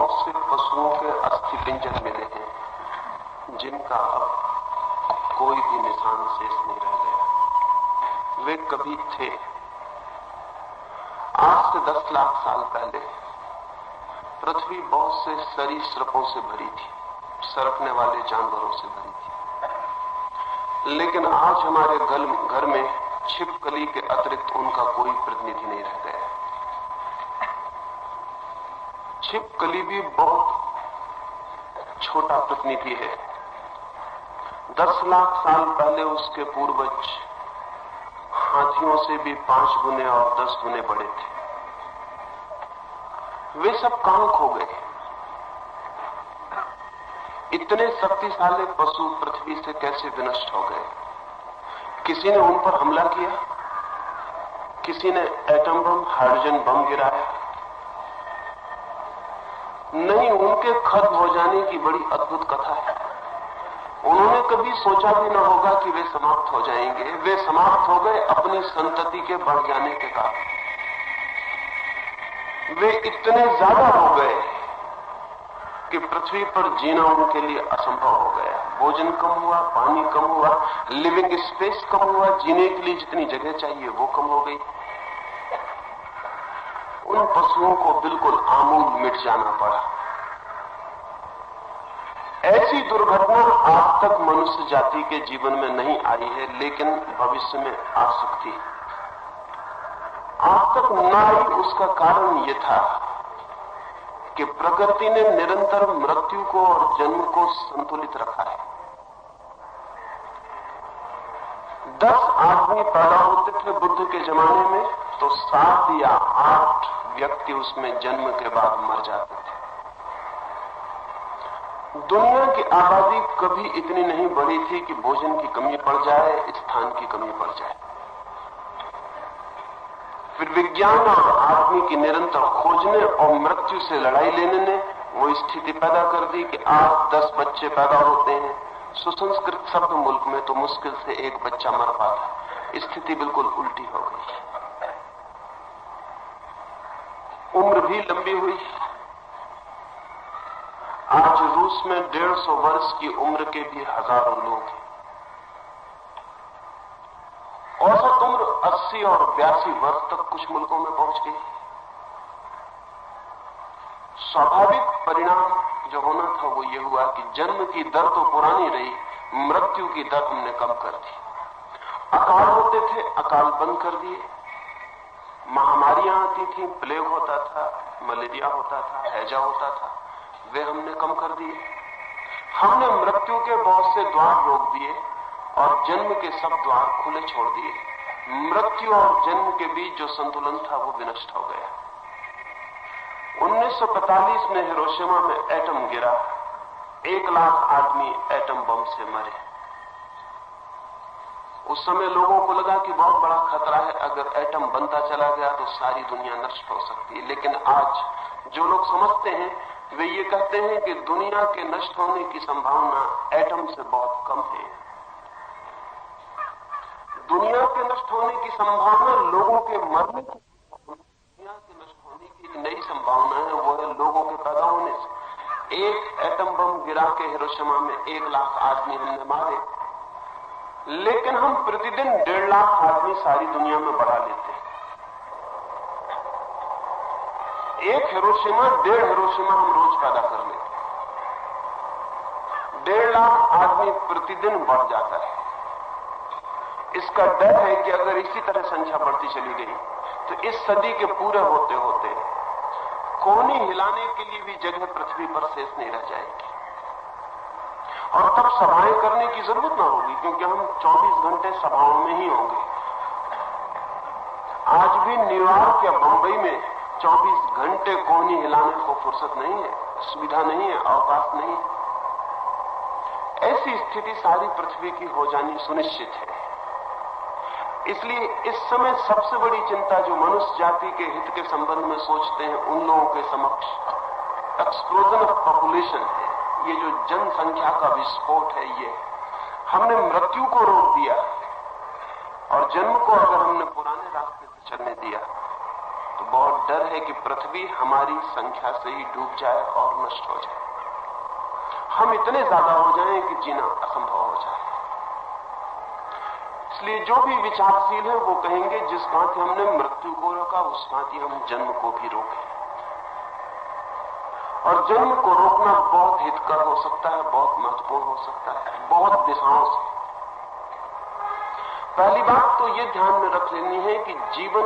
बहुत से पशुओं के अस्थि पिंजर मिले हैं जिनका अब कोई भी निशान शेष नहीं रह गया। वे कभी थे। आज से 10 लाख साल पहले पृथ्वी बहुत से सरीसृपों से भरी थी, सरकने वाले जानवरों से भरी थी। लेकिन आज हमारे घर में छिपकली के अतिरिक्त उनका कोई प्रतिनिधि नहीं रह गया। छिपकली भी बहुत छोटा प्रतिनिधि है। 10 लाख साल पहले उसके पूर्वज हाथियों से भी 5 गुने और 10 गुने बड़े थे। वे सब कहां खो गए? इतने शक्तिशाली पशु पृथ्वी से कैसे विनष्ट हो गए? किसी ने उन पर हमला किया? किसी ने एटम बम, हाइड्रोजन बम गिराया? नहीं, उनके खत्म हो जाने की बड़ी अद्भुत कथा है। उन्होंने कभी सोचा भी न होगा कि वे समाप्त हो जाएंगे। वे समाप्त हो गए अपनी संतति के बढ़ जाने के कारण। वे इतने ज्यादा हो गए कि पृथ्वी पर जीना उनके लिए असंभव हो गया। भोजन कम हुआ, पानी कम हुआ, लिविंग स्पेस कम हुआ, जीने के लिए जितनी जगह चाहिए वो कम हो गई। उन पशुओं को बिल्कुल आमूल मिट जाना पड़ा। ऐसी दुर्घटना आज तक मनुष्य जाति के जीवन में नहीं आई है, लेकिन भविष्य में आ सकती है। आज तक न आई, उसका कारण यह था कि प्रकृति ने निरंतर मृत्यु को और जन्म को संतुलित रखा है। 10 आदमी पैदा होते थे बुद्ध के जमाने में, तो 7 या 8 व्यक्ति उसमें जन्म के बाद मर जाते थे। दुनिया की आबादी कभी इतनी नहीं बढ़ी थी कि भोजन की कमी पड़ जाए, स्थान की कमी पड़ जाए। फिर विज्ञान और आदमी की निरंतर खोजने और मृत्यु से लड़ाई लेने ने वो स्थिति पैदा कर दी कि आज 10 बच्चे पैदा होते हैं। सुसंस्कृत शब्द मुल्क में तो मुश्किल से 1 बच्चा मर पाता। स्थिति बिल्कुल उल्टी हो गई। उम्र भी लंबी हुई। आज रूस में 150 वर्ष की उम्र के भी हजारों लोग हैं। औसत उम्र 80 और 82 वर्ष तक कुछ मुल्कों में पहुंच गई। स्वाभाविक परिणाम जो होना था वो ये हुआ कि जन्म की दर तो पुरानी रही, मृत्यु की दर हमने कम कर दी। अकाल होते थे, अकाल बंद कर दिए। महामारियां आती थी, प्लेग होता था, मलेरिया होता था, हैजा होता था, वे हमने कम कर दिए। हमने मृत्यु के बहुत से द्वार रोक दिए और जन्म के सब द्वार खुले छोड़ दिए। मृत्यु और जन्म के बीच जो संतुलन था वो विनष्ट हो गया। 1945 में हिरोशिमा में एटम गिरा। 1 लाख आदमी एटम बम से मरे। उस समय लोगों को लगा कि बहुत बड़ा खतरा है, अगर एटम बनता चला गया तो सारी दुनिया नष्ट हो सकती है। लेकिन आज जो लोग समझते हैं वे ये कहते हैं कि दुनिया के नष्ट होने की संभावना एटम से बहुत कम है। दुनिया के नष्ट होने की संभावना लोगों के मरने की, दुनिया के नष्ट होने की नई संभावना है, वो है लोगों के पैदा होने से। 1 एटम बम गिरा के हिरोशिमा में 1 लाख आदमी हमने मारे, लेकिन हम प्रतिदिन 1.5 लाख आदमी सारी दुनिया में बढ़ा लेते हैं। 1 हिरोशिमा, 1.5 हिरोशिमा हम रोज पैदा कर लेते हैं। 1.5 लाख आदमी प्रतिदिन बढ़ जाता है। इसका डर है कि अगर इसी तरह संख्या बढ़ती चली गई तो इस सदी के पूरे होते होते कोहनी हिलाने के लिए भी जगह पृथ्वी पर शेष नहीं रह जाएगी। और तब सभाएं करने की जरूरत ना होगी, क्योंकि हम 24 घंटे सभाओं में ही होंगे। आज भी न्यूयॉर्क या बंबई में 24 घंटे कोहनी हिलाने को फुर्सत नहीं है, सुविधा नहीं है, अवकाश नहीं है। ऐसी स्थिति सारी पृथ्वी की हो जानी सुनिश्चित है। इसलिए इस समय सबसे बड़ी चिंता जो मनुष्य जाति के हित के संबंध में सोचते हैं उन लोगों के समक्ष एक्सप्लोजन ऑफ पॉपुलेशन है। ये जो जनसंख्या का विस्फोट है, ये हमने मृत्यु को रोक दिया और जन्म को अगर हमने पुराने रास्ते से चलने दिया तो बहुत डर है कि पृथ्वी हमारी संख्या से ही डूब जाए और नष्ट हो जाए। हम इतने ज्यादा हो जाएं कि जीना असंभव हो जाए। इसलिए जो भी विचारशील है वो कहेंगे जिस भांति हमने मृत्यु को रोका उस भांति हम जन्म को भी रोकें। और जन्म को रोकना बहुत हितकर हो सकता है, बहुत महत्वपूर्ण हो सकता है, बहुत दिशाओं से। पहली बात तो ये ध्यान में रख लेनी है कि जीवन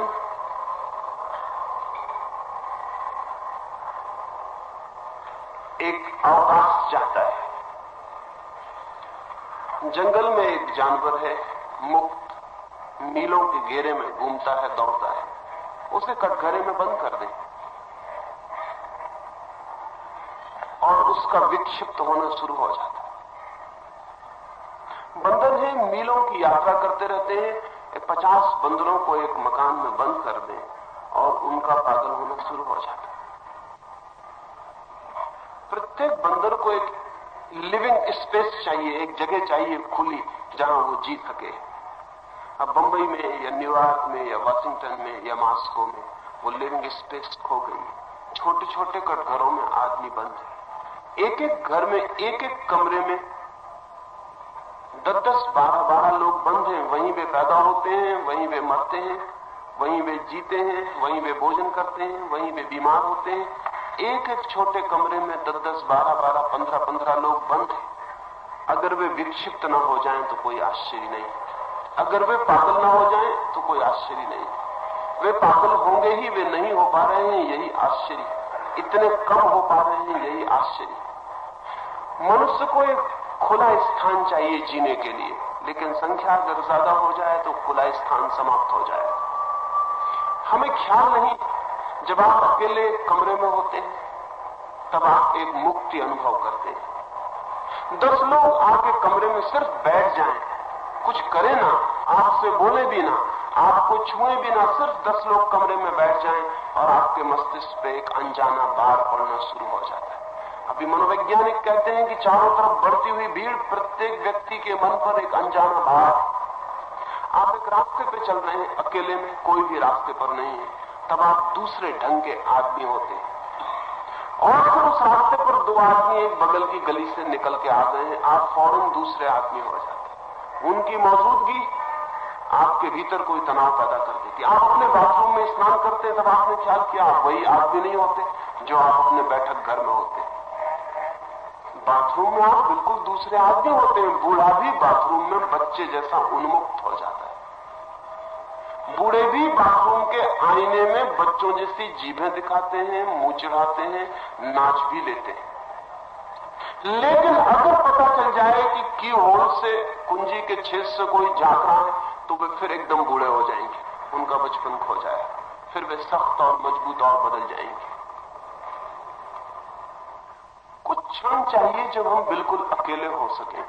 एक अवकाश चाहता है। जंगल में एक जानवर है, मुक्त मीलों के घेरे में घूमता है, दौड़ता है, उसे कटघरे में बंद कर दें और उसका विक्षिप्त होना शुरू हो जाता है। बंदर है, मीलों की यात्रा करते रहते हैं, 50 बंदरों को एक मकान में बंद कर दें और उनका पागल होना शुरू हो जाता है। प्रत्येक बंदर को एक लिविंग स्पेस चाहिए, एक जगह चाहिए खुली जहां वो जी सके। अब बंबई में या न्यूयॉर्क में या वाशिंगटन में या मॉस्को में वो लिविंग स्पेस खो गई। छोटे छोटे कटघरों में आदमी बंद है, एक एक घर में एक एक कमरे में 10-10, 12-12 लोग बंद हैं। वहीं वे पैदा होते हैं, वहीं वे मरते हैं, वहीं वे जीते हैं, वहीं वे भोजन करते हैं, वहीं वे बीमार होते हैं। एक एक छोटे कमरे में 10-10, 12-12, 15-15 लोग बंद हैं। अगर वे विक्षिप्त न हो जाएं तो कोई आश्चर्य नहीं, अगर वे पागल न हो जाएं तो कोई आश्चर्य नहीं। वे पागल होंगे ही, वे नहीं हो पा रहे हैं, यही आश्चर्य। इतने कम हो पा रहे हैं, यही आश्चर्य। मनुष्य को एक खुला स्थान चाहिए जीने के लिए, लेकिन संख्या अगर ज्यादा हो जाए तो खुला स्थान समाप्त हो जाए। हमें ख्याल नहीं, जब आप अकेले कमरे में होते हैं तब आप एक मुक्ति अनुभव करते हैं। 10 लोग आपके कमरे में सिर्फ बैठ जाएं, कुछ करें ना, आपसे बोले भी ना, आपको छुए भी ना, सिर्फ 10 लोग कमरे में बैठ जाएं और आपके मस्तिष्क पे एक अनजाना भार पड़ना शुरू हो जाता है। अभी मनोवैज्ञानिक कहते हैं कि चारों तरफ बढ़ती हुई भीड़, प्रत्येक व्यक्ति के मन पर एक अनजाना भार। आप एक रास्ते पे चल रहे हैं अकेले में, कोई भी रास्ते पर नहीं है, तब आप दूसरे ढंग के आदमी होते हैं। और फिर उस रास्ते पर 2 आदमी एक बगल की गली से निकल के आ गए हैं, आप फौरन दूसरे आदमी हो जाते हैं। उनकी मौजूदगी आपके भीतर कोई तनाव पैदा कर देती। आप अपने बाथरूम में स्नान करते हैं, तब आपने ख्याल किया आप वही आदमी नहीं होते जो आप अपने बैठक घर में होते हैं। बाथरूम में आप बिल्कुल दूसरे आदमी होते हैं। बूढ़ा भी बाथरूम में बच्चे जैसा उन्मुक्त हो जाता है। बूढ़े भी बाथरूम के आईने में बच्चों जैसी जीभें दिखाते हैं, मुंह चिढ़ाते हैं, नाच भी लेते हैं। लेकिन अगर पता चल जाए कि की होल से, कुंजी के छेद से कोई झांक रहा है, तो वे फिर एकदम बूढ़े हो जाएंगे, उनका बचपन खो जाएगा, फिर वे सख्त और मजबूत और बदल जाएंगे। कुछ क्षण चाहिए जब हम बिल्कुल अकेले हो सके।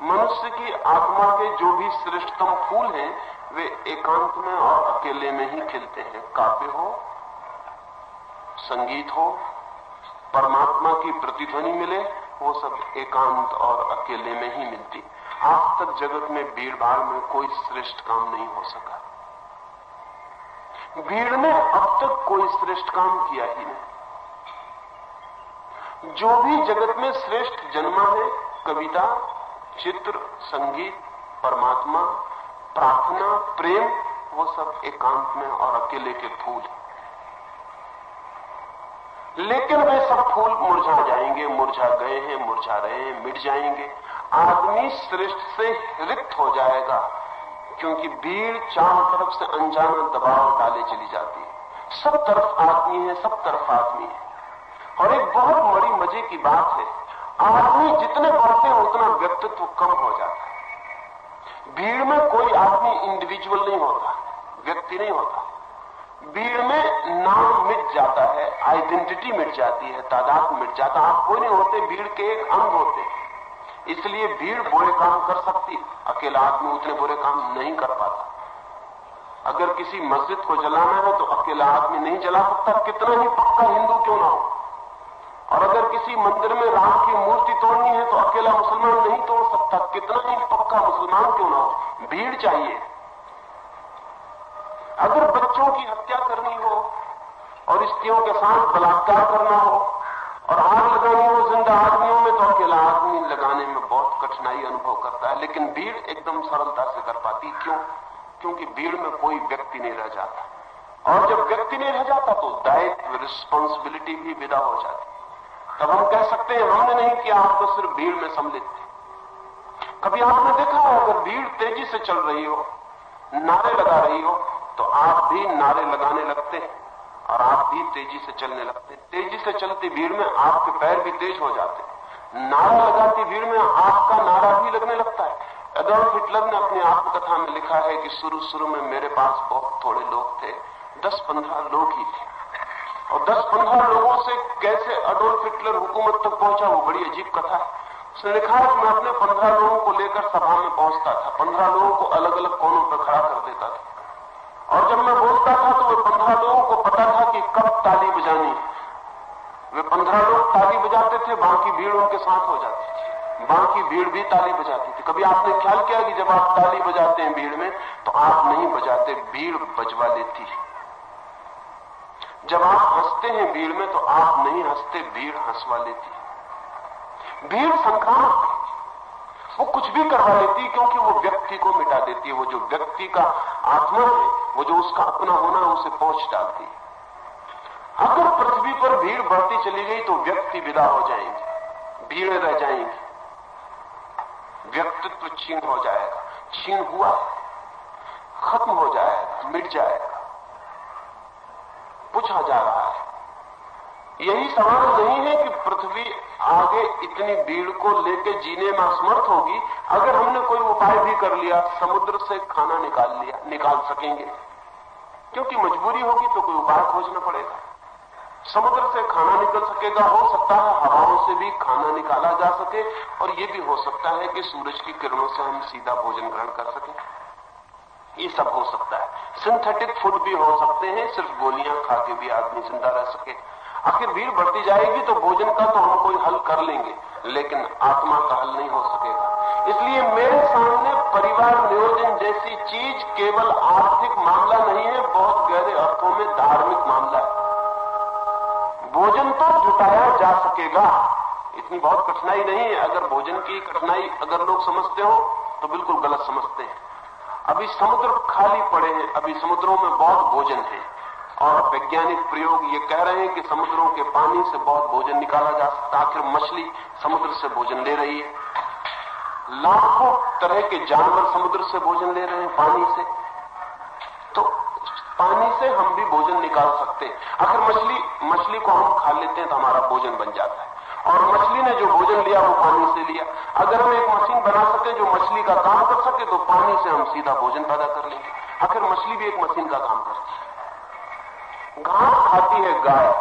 मनुष्य की आत्मा के जो भी श्रेष्ठतम फूल हैं वे एकांत में और अकेले में ही खिलते हैं। काव्य हो, संगीत हो, परमात्मा की प्रतिध्वनि मिले, वो सब एकांत और अकेले में ही मिलती। आज तक जगत में भीड़ भाड़ में कोई श्रेष्ठ काम नहीं हो सका। भीड़ ने अब तक कोई श्रेष्ठ काम किया ही नहीं। जो भी जगत में श्रेष्ठ जन्मा है, कविता, चित्र, संगीत, परमात्मा, प्रार्थना, प्रेम, वो सब एकांत में और अकेले के फूल। लेकिन वे सब फूल मुरझा जाएंगे, मुरझा गए हैं, मुरझा रहे हैं, मिट जाएंगे। आदमी श्रेष्ठ से रिक्त हो जाएगा, क्योंकि भीड़ चारों तरफ से अनजाना दबाव डाले चली जाती है। सब तरफ आदमी है, सब तरफ आदमी है। और एक बहुत बड़ी मजे की बात है, आदमी जितने बढ़ते हैं उतना व्यक्तित्व कम हो जाता है। भीड़ में कोई आदमी इंडिविजुअल नहीं होता, व्यक्ति नहीं होता। भीड़ में नाम मिट जाता है, आइडेंटिटी मिट जाती है, तादाद मिट जाता है। आप कोई नहीं होते, भीड़ के एक अंग होते। इसलिए भीड़ बुरे काम कर सकती, अकेला आदमी उतने बुरे काम नहीं कर पाता। अगर किसी मस्जिद को जलाना है तो अकेला आदमी नहीं जला सकता, कितना ही पक्का हिंदू क्यों ना हो। और अगर किसी मंदिर में राम की मूर्ति तोड़नी है तो अकेला मुसलमान नहीं तोड़ सकता, कितना ही पक्का मुसलमान क्यों ना हो। भीड़ चाहिए। अगर बच्चों की हत्या करनी और स्त्रियों के साथ बलात्कार करना हो और आग लगानी हो जिंदा आदमियों में, तो अकेला आदमी लगाने में बहुत कठिनाई अनुभव करता है। लेकिन भीड़ एकदम सरलता से कर पाती। क्यों? क्योंकि भीड़ में कोई व्यक्ति नहीं रह जाता, और जब व्यक्ति नहीं रह जाता तो दायित्व, रिस्पॉन्सिबिलिटी भी विदा हो जाती। तब हम कह सकते हैं हमने नहीं किया, आप तो सिर्फ भीड़ में सम्मिलित थे। कभी आपने देखा हो अगर भीड़ तेजी से चल रही हो, नारे लगा रही हो, तो आप भी नारे लगाने लगते हैं और आप भी तेजी से चलने लगते हैं। तेजी से चलती भीड़ में आपके पैर भी तेज हो जाते हैं। नारा लगाती भीड़ में आपका नारा भी लगने लगता है। एडोल्फ हिटलर ने अपनी आत्मकथा में लिखा है कि शुरू में मेरे पास बहुत थोड़े लोग थे, 10-15 लोग ही थे, और 10-15 लोगों से कैसे एडोल्फ हिटलर हुकूमत तक पहुंचा, वो बड़ी अजीब कथा है। उसने लिखा है कि मैं अपने 15 लोगों को लेकर सभा में पहुंचता था, 15 लोगों को अलग अलग कोनों पर खड़ा कर देता था, और जब मैं बोलता था तो वे 15 लोगों को पता था कि कब ताली बजानी है। वे 15 लोग ताली बजाते थे, बाकी भीड़ उनके साथ हो जाती थी, बाकी भीड़ भी ताली बजाती थी। कभी आपने ख्याल किया कि जब आप ताली बजाते हैं भीड़ में, तो आप नहीं बजाते, भीड़ बजवा लेती है। जब आप हंसते हैं भीड़ में, तो आप नहीं हंसते, भीड़ हंसवा लेती है। भीड़ संक्रामक है, वो कुछ भी करवा लेती है, क्योंकि वो व्यक्ति को मिटा देती है। वो जो व्यक्ति का आत्मा है, वो जो उसका अपना होना है, उसे पोंछ डालती है। अगर पृथ्वी पर भीड़ बढ़ती चली गई तो व्यक्ति विदा हो जाएंगे, भीड़ें रह जाएंगी, व्यक्तित्व क्षीण हो जाएगा। क्षीण हुआ, खत्म हो जाएगा, मिट जाएगा, पूछा जा रहा है। यही सवाल नहीं है कि पृथ्वी आगे इतनी भीड़ को लेकर जीने में असमर्थ होगी। अगर हमने कोई उपाय भी कर लिया, समुद्र से खाना निकाल सकेंगे, क्योंकि मजबूरी होगी तो कोई उपाय खोजना पड़ेगा। समुद्र से खाना निकल सकेगा, हो सकता है हवाओं से भी खाना निकाला जा सके, और ये भी हो सकता है कि सूरज की किरणों से हम सीधा भोजन ग्रहण कर सकें। ये सब हो सकता है। सिंथेटिक फूड भी हो सकते हैं, सिर्फ गोलियां खा के भी आदमी जिंदा रह सके। आखिर भीड़ बढ़ती जाएगी तो भोजन का तो हम कोई हल कर लेंगे, लेकिन आत्मा का हल नहीं हो सकेगा। इसलिए मेरे सामने परिवार नियोजन जैसी चीज केवल आर्थिक मामला नहीं है, बहुत गहरे अर्थों में धार्मिक मामला है। भोजन तो जुटाया जा सकेगा, इतनी बहुत कठिनाई नहीं है। अगर भोजन की कठिनाई अगर लोग समझते हो तो बिल्कुल गलत समझते हैं। अभी समुद्र खाली पड़े हैं, अभी समुद्रों में बहुत भोजन है, और वैज्ञानिक प्रयोग ये कह रहे हैं कि समुद्रों के पानी से बहुत भोजन निकाला जा सकता है। आखिर मछली समुद्र से भोजन ले रही है, लाखों तरह के जानवर समुद्र से भोजन ले रहे हैं, पानी से। तो पानी से हम भी भोजन निकाल सकते हैं। आखिर मछली को हम खा लेते हैं तो हमारा भोजन बन जाता है, और मछली ने जो भोजन लिया वो पानी से लिया। अगर हम एक मशीन बना सके जो मछली का काम कर सके, तो पानी से हम सीधा भोजन पैदा कर लेंगे। आखिर मछली भी एक मशीन का काम करती है। घास खाती है गाय,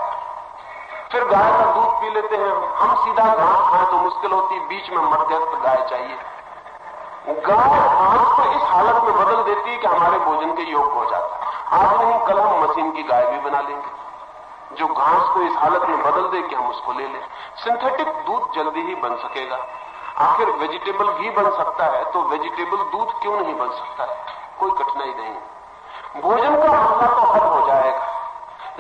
फिर गाय का दूध पी लेते हैं हम सीधा घास खाएं तो मुश्किल होती, बीच में मध्यस्थ गाय चाहिए। गाय घास को इस हालत में बदल देती है कि हमारे भोजन के योग्य हो जाता है। आज नहीं कल हम मशीन की गाय भी बना लेंगे, जो घास को इस हालत में बदल दे कि हम उसको ले लें। सिंथेटिक दूध जल्दी ही बन सकेगा। आखिर वेजिटेबल घी बन सकता है, तो वेजिटेबल दूध क्यों नहीं बन सकता है? कोई कठिनाई नहीं। भोजन का मसला तो हल हो जाएगा,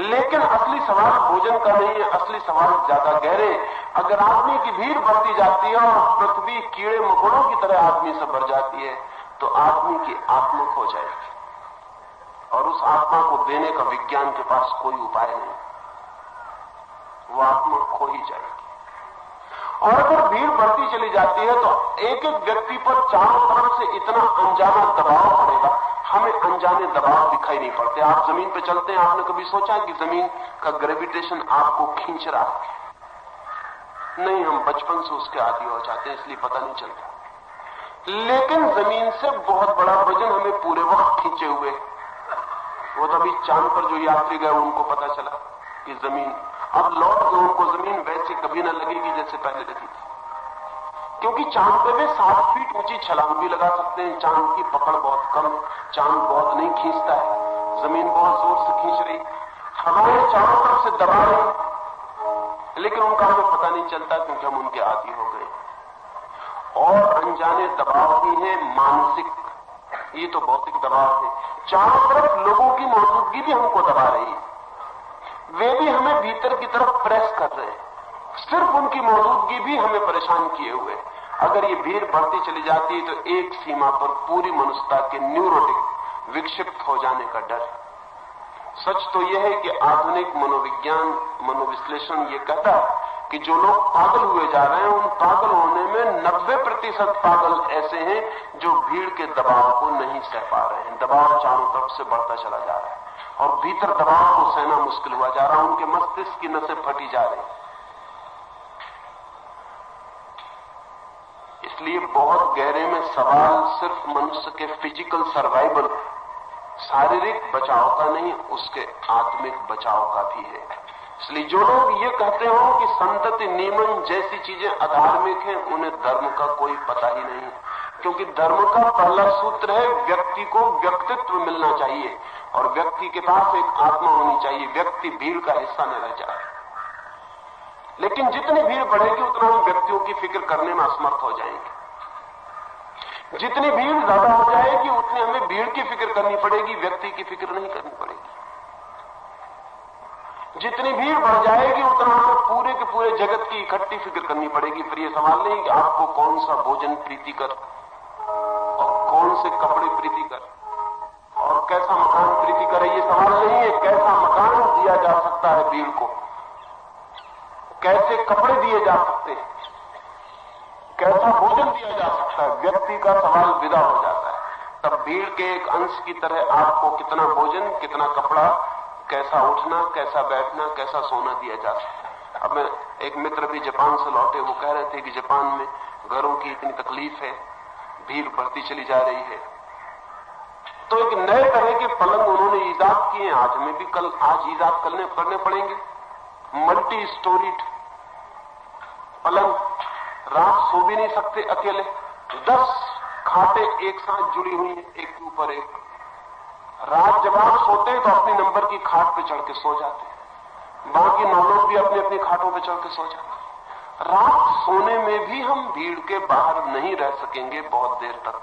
लेकिन असली सवाल भोजन का नहीं है, असली सवाल ज्यादा गहरे। अगर आदमी की भीड़ बढ़ती जाती है और पृथ्वी कीड़े मकोड़ों की तरह आदमी से भर जाती है, तो आदमी की आत्मा खो जाएगी, और उस आत्मा को देने का विज्ञान के पास कोई उपाय नहीं। वो आत्मा खो ही जाएगी। और अगर भीड़ बढ़ती चली जाती है तो एक एक व्यक्ति पर चारों तरफ से इतना अनजाना दबाव पड़ेगा, हमें अनजाने दबाव दिखाई नहीं पड़ते। आप जमीन पे चलते हैं, आपने कभी सोचा कि जमीन का ग्रेविटेशन आपको खींच रहा है? नहीं, हम बचपन से उसके आदी हो जाते हैं, इसलिए पता नहीं चलता। लेकिन जमीन से बहुत बड़ा वजन हमें पूरे वक्त खींचे हुए। वो तो अभी चांद पर जो यात्री गए उनको पता चला कि जमीन अब लौट के उनको जमीन वैसे कभी ना लगेगी जैसे पहले लगी थी, क्योंकि चांद पे वे 7 फीट ऊंची छलांग भी लगा सकते हैं। चांद की पकड़ बहुत कम, चांद बहुत नहीं खींचता है, जमीन बहुत जोर से खींच रही, हवाएं चारों तरफ से दबा रही, लेकिन उनका हमें पता नहीं चलता क्योंकि हम उनके आदी हो गए। और अनजाने दबाव भी है मानसिक, ये तो भौतिक दबाव है। चारों तरफ लोगों की मौजूदगी भी हमको दबा रही है। वे भी हमें भीतर की तरफ प्रेस कर रहे हैं। सिर्फ उनकी मौजूदगी भी हमें परेशान किए हुए। अगर ये भीड़ बढ़ती चली जाती है तो एक सीमा पर पूरी मनुष्यता के न्यूरोटिक विक्षिप्त हो जाने का डर है। सच तो यह है कि आधुनिक मनोविज्ञान, मनोविश्लेषण ये कहता है कि जो लोग पागल हुए जा रहे हैं, उन पागल होने में 90% पागल ऐसे हैं जो भीड़ के दबाव को नहीं सह पा रहे हैं। दबाव चारों तरफ से बढ़ता चला जा रहा है और भीतर दबाव को सहना मुश्किल हुआ जा रहा है। उनके मस्तिष्क की नसें फटी जा रही। इसलिए बहुत गहरे में सवाल सिर्फ मनुष्य के फिजिकल सर्वाइवल, शारीरिक बचाव का नहीं, उसके आत्मिक बचाव का भी है। इसलिए जो लोग ये कहते हो कि संतति नियमन जैसी चीजें अधार्मिक हैं, उन्हें धर्म का कोई पता ही नहीं, क्योंकि धर्म का पहला सूत्र है व्यक्ति को व्यक्तित्व मिलना चाहिए और व्यक्ति के पास एक आत्मा होनी चाहिए। व्यक्ति भीड़ का हिस्सा न रह जाए। लेकिन जितनी भीड़ बढ़ेगी उतना हम व्यक्तियों की फिक्र करने में असमर्थ हो जाएंगे। जितनी भीड़ ज्यादा हो जाएगी उतनी हमें भीड़ की फिक्र करनी पड़ेगी, व्यक्ति की फिक्र नहीं करनी पड़ेगी। जितनी भीड़ बढ़ जाएगी उतना हमें पूरे के पूरे जगत की इकट्ठी फिक्र करनी पड़ेगी। फिर ये सवाल नहीं कि आपको कौन सा भोजन प्रीतिकर और कौन से कपड़े प्रीतिकर और कैसा मकान प्रीतिकर है। ये सवाल नहीं है कैसा मकान दिया जा सकता है भीड़ को, कैसे कपड़े दिए जा सकते हैं, कैसा भोजन दिया जा सकता है। व्यक्ति का सवाल विदा हो जाता है। तब भीड़ के एक अंश की तरह आपको कितना भोजन, कितना कपड़ा, कैसा उठना, कैसा बैठना, कैसा सोना दिया जा सकता है। अब मैं एक मित्र भी जापान से लौटे, वो कह रहे थे कि जापान में घरों की इतनी तकलीफ है, भीड़ बढ़ती चली जा रही है, तो एक नए तरह के पलंग उन्होंने ईजाद किए। आज हमें भी आज ईजाद करने पड़ेंगे। मल्टी स्टोरीड पलंग, रात सो भी नहीं सकते अकेले। 10 खाटें एक साथ जुड़ी हुई हैं, एक के ऊपर एक। रात जब आप सोते हैं तो अपनी नंबर की खाट पे चढ़ के सो जाते हैं, बाकी 9 लोग भी अपनी अपनी खाटों पे चढ़ के सो जाते हैं। रात सोने में भी हम भीड़ के बाहर नहीं रह सकेंगे बहुत देर तक,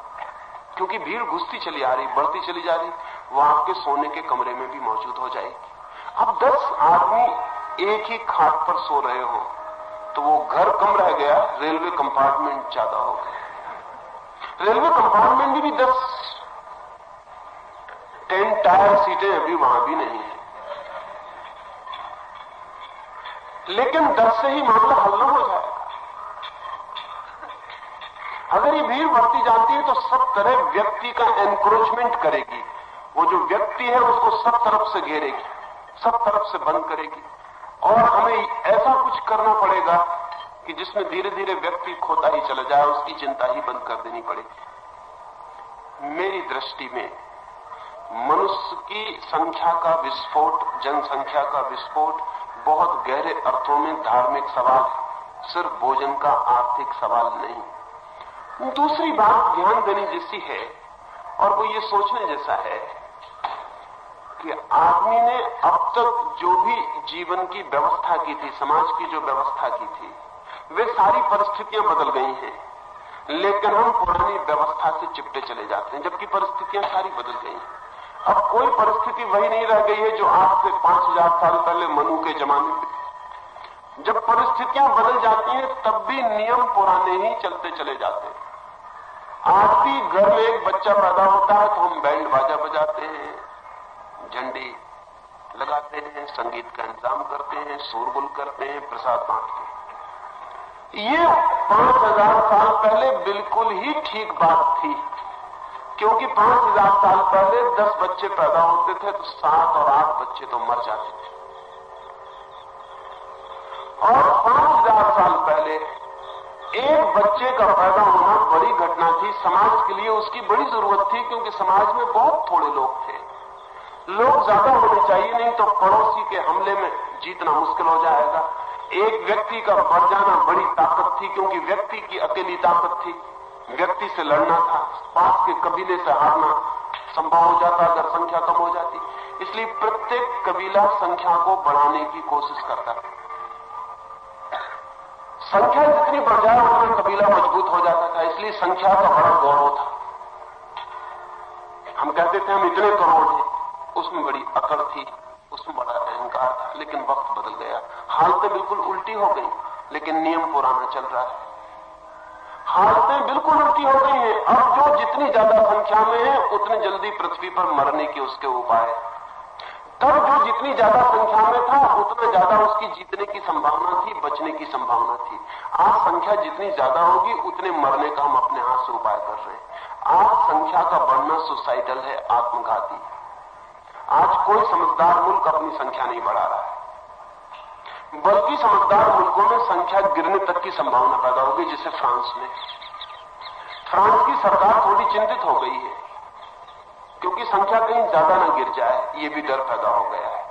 क्योंकि भीड़ घुसती चली आ रही, बढ़ती चली जा रही, वो आपके सोने के कमरे में भी मौजूद हो जाएगी। अब 10 आदमी एक ही खाट पर सो रहे हो तो वो घर कम रह गया, रेलवे कंपार्टमेंट ज्यादा हो गया। रेलवे कंपार्टमेंट में भी 10 टायर सीटें अभी वहां भी नहीं है, लेकिन 10 से ही मामला हल न हो जाएगा। अगर ये भीड़ बढ़ती जाती है तो सब तरह व्यक्ति का एनक्रोचमेंट करेगी। वो जो व्यक्ति है उसको सब तरफ से घेरेगी, सब तरफ से बंद करेगी, और हमें ऐसा कुछ करना पड़ेगा कि जिसमें धीरे धीरे व्यक्ति खोता ही चला जाए, उसकी चिंता ही बंद कर देनी पड़ेगी। मेरी दृष्टि में मनुष्य की संख्या का विस्फोट, जनसंख्या का विस्फोट बहुत गहरे अर्थों में धार्मिक सवाल है, सिर्फ भोजन का आर्थिक सवाल नहीं। दूसरी बात ध्यान देने जैसी है और वो ये सोचने जैसा है कि आदमी ने अब तक जो भी जीवन की व्यवस्था की थी, समाज की जो व्यवस्था की थी, वे सारी परिस्थितियां बदल गई हैं, लेकिन हम पुरानी व्यवस्था से चिपटे चले जाते हैं, जबकि परिस्थितियां सारी बदल गई हैं। अब कोई परिस्थिति वही नहीं रह गई है जो आज से 5000 साल पहले मनु के जमाने में। जब परिस्थितियां बदल जाती हैं तब भी नियम पुराने ही चलते चले जाते हैं। आज भी घर में एक बच्चा पैदा होता है तो हम बैंड बाजा बजाते हैं, झंडी लगाते हैं, संगीत का इंतजाम करते हैं, शोरगुल करते हैं, प्रसाद बांटते हैं। ये 5000 साल पहले बिल्कुल ही ठीक बात थी, क्योंकि 5000 साल पहले 10 बच्चे पैदा होते थे तो 7 और 8 बच्चे तो मर जाते थे, और 5000 साल पहले एक बच्चे का पैदा होना बड़ी घटना थी। समाज के लिए उसकी बड़ी जरूरत थी, क्योंकि समाज में बहुत थोड़े लोग थे। लोग ज्यादा होने चाहिए, नहीं तो पड़ोसी के हमले में जीतना मुश्किल हो जाएगा। एक व्यक्ति का मर जाना बड़ी ताकत थी, क्योंकि व्यक्ति की अकेली ताकत थी, व्यक्ति से लड़ना था, पास के कबीले से हारना संभव हो जाता अगर संख्या कम हो जाती। इसलिए प्रत्येक कबीला संख्या को बढ़ाने की कोशिश करता था। संख्या जितनी बढ़ जाए उतना कबीला मजबूत हो जाता था, इसलिए संख्या का बड़ा गौरव था। हम कहते थे हम इतने करोड़ हैं, उसमें बड़ी अकड़ थी, उसमें बड़ा अहंकार अधिकार था, लेकिन वक्त बदल गया, हालतें बिल्कुल उल्टी हो गई, लेकिन नियम पुराना चल रहा है। हालतें बिल्कुल उल्टी हो गई हैं। अब जो जितनी ज्यादा संख्या में है उतनी जल्दी पृथ्वी पर मरने के उसके उपाय। तब जो जितनी ज्यादा संख्या में था उतना ज्यादा उसकी जीतने की संभावना थी, बचने की संभावना थी। आज संख्या जितनी ज्यादा होगी उतने मरने का हम अपने हाथ से उपाय कर रहे हैं। आज संख्या का बढ़ना सुसाइडल है, आत्मघाती। आज कोई समझदार मुल्क अपनी संख्या नहीं बढ़ा रहा है, बल्कि समझदार मुल्कों में संख्या गिरने तक की संभावना पैदा होगी। जैसे फ्रांस में, फ्रांस की सरकार थोड़ी चिंतित हो गई है क्योंकि संख्या कहीं ज्यादा ना गिर जाए, ये भी डर पैदा हो गया है।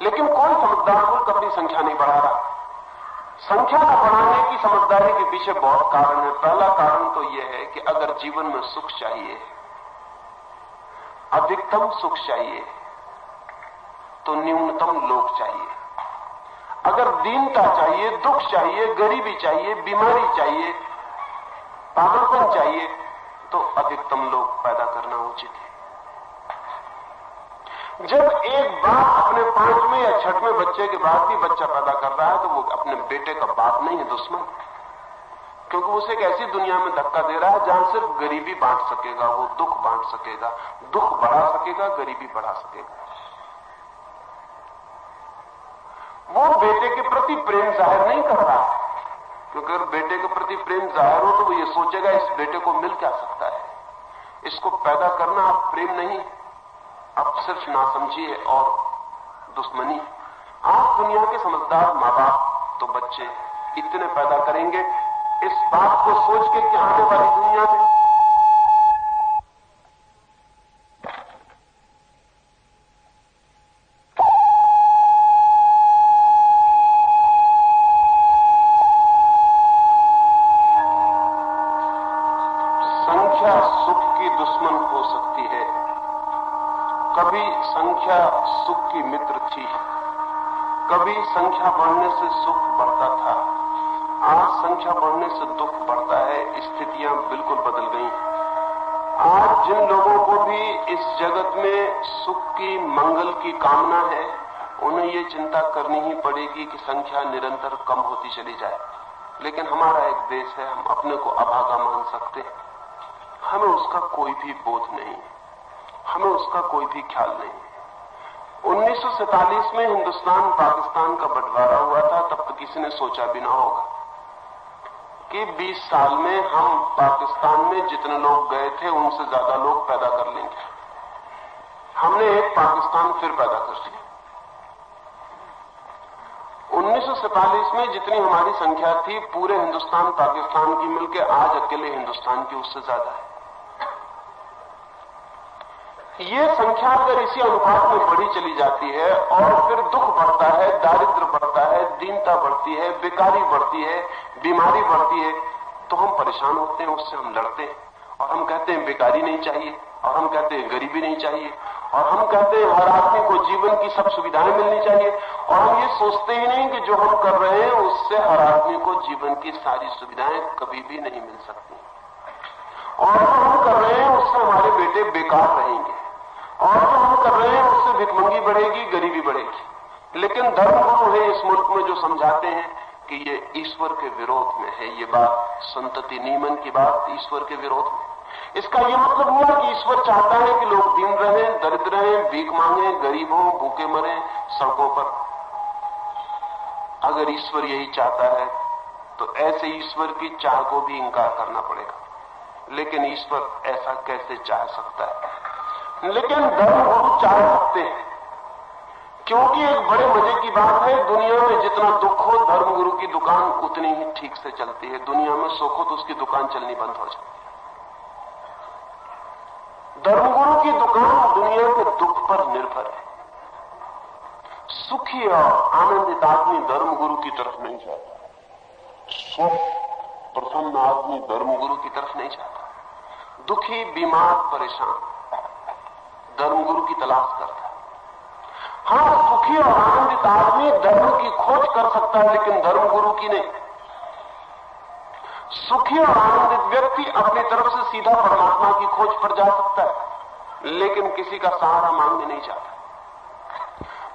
लेकिन कोई समझदार मुल्क अपनी संख्या नहीं बढ़ा रहा। संख्या न बढ़ाने की समझदारी के पीछे बहुत कारण है। पहला कारण तो यह है कि अगर जीवन में सुख चाहिए, अधिकतम सुख चाहिए, तो न्यूनतम लोग चाहिए। अगर दीनता चाहिए, दुख चाहिए, गरीबी चाहिए, बीमारी चाहिए, पागलपन चाहिए, तो अधिकतम लोग पैदा करना उचित है। जब एक बाप अपने 5वें या 6वें बच्चे के बाद भी बच्चा पैदा कर रहा है तो वो अपने बेटे का बाप नहीं है, दुश्मन। क्योंकि उसे एक ऐसी दुनिया में धक्का दे रहा है जहां सिर्फ गरीबी बांट सकेगा, वो दुख बांट सकेगा, दुख बढ़ा सकेगा, गरीबी बढ़ा सकेगा। वो बेटे के प्रति प्रेम जाहिर नहीं कर रहा है, क्योंकि अगर बेटे के प्रति प्रेम जाहिर हो तो वो ये सोचेगा इस बेटे को मिल क्या सकता है। इसको पैदा करना अब प्रेम नहीं, अब सिर्फ नासमझी है और दुश्मनी। आज दुनिया के समझदार माँ बाप तो बच्चे इतने पैदा करेंगे इस बात को सोच के कि आने वाली दुनिया में संख्या सुख की दुश्मन हो सकती है। कभी संख्या सुख की मित्र थी, कभी संख्या बढ़ने से सुख बढ़ता था, आज संख्या बढ़ने से दुख बढ़ता है। स्थितियां बिल्कुल बदल गई। आज जिन लोगों को भी इस जगत में सुख की, मंगल की कामना है, उन्हें ये चिंता करनी ही पड़ेगी कि संख्या निरंतर कम होती चली जाए। लेकिन हमारा एक देश है, हम अपने को अभागा मान सकते हैं, हमें उसका कोई भी बोध नहीं, हमें उसका कोई भी ख्याल नहीं। 1947 में हिंदुस्तान पाकिस्तान का बंटवारा हुआ था, तब तो किसी ने सोचा भी ना होगा कि 20 साल में हम पाकिस्तान में जितने लोग गए थे उनसे ज्यादा लोग पैदा कर लेंगे। हमने एक पाकिस्तान फिर पैदा कर लिया। 1947 में जितनी हमारी संख्या थी पूरे हिंदुस्तान पाकिस्तान की मिलकर आज अकेले हिंदुस्तान की उससे ज्यादा है। ये संख्या अगर इसी अनुपात में बढ़ी चली जाती है और फिर दुख बढ़ता है, दारिद्र्य बढ़ता है, दीनता बढ़ती है, बेकारी बढ़ती है, बीमारी बढ़ती है, तो हम परेशान होते हैं, उससे हम लड़ते हैं और हम कहते हैं बेकारी नहीं चाहिए, और हम कहते हैं गरीबी नहीं चाहिए, और हम कहते हैं हर आदमी को जीवन की सब सुविधाएं मिलनी चाहिए, और हम ये सोचते ही नहीं कि जो हम कर रहे हैं उससे हर आदमी को जीवन की सारी सुविधाएं कभी भी नहीं मिल सकती, और जो हम कर रहे हैं उससे हमारे बेटे बेकार रहेंगे, और जो हम कर रहे हैं उससे भिखमंगी बढ़ेगी, गरीबी बढ़ेगी। लेकिन धर्मगुरु है इस मुल्क में जो समझाते हैं कि ये ईश्वर के विरोध में है, ये बात संतति नियमन की बात ईश्वर के विरोध में। इसका ये मतलब हुआ कि ईश्वर चाहता है कि लोग दीन रहें, दरिद्र रहें, भीख मांगे, गरीब हों, भूखे मरें सड़कों पर। अगर ईश्वर यही चाहता है तो ऐसे ईश्वर की चाह को भी इंकार करना पड़ेगा। लेकिन ईश्वर ऐसा कैसे चाह सकता है? लेकिन धर्मगुरु चाह सकते हैं, क्योंकि एक बड़े मजे की बात है, दुनिया में जितना दुख हो धर्मगुरु की दुकान उतनी ही ठीक से चलती है। दुनिया में सुख हो तो उसकी दुकान चलनी बंद हो जाती है। धर्मगुरु की दुकान दुनिया के दुख पर निर्भर है। सुखी और आनंदित आदमी धर्मगुरु की तरफ नहीं जाता, स्वस्थ प्रसन्न आदमी धर्मगुरु की तरफ नहीं जाता। दुखी, बीमार, परेशान धर्मगुरु की तलाश करता है। हाँ, सुखी और आनंदित आदमी धर्म की खोज कर सकता है, लेकिन धर्मगुरु की नहीं। सुखी और आनंदित व्यक्ति अपनी तरफ से सीधा परमात्मा की खोज पर जा सकता है, लेकिन किसी का सहारा मांगने नहीं जाता।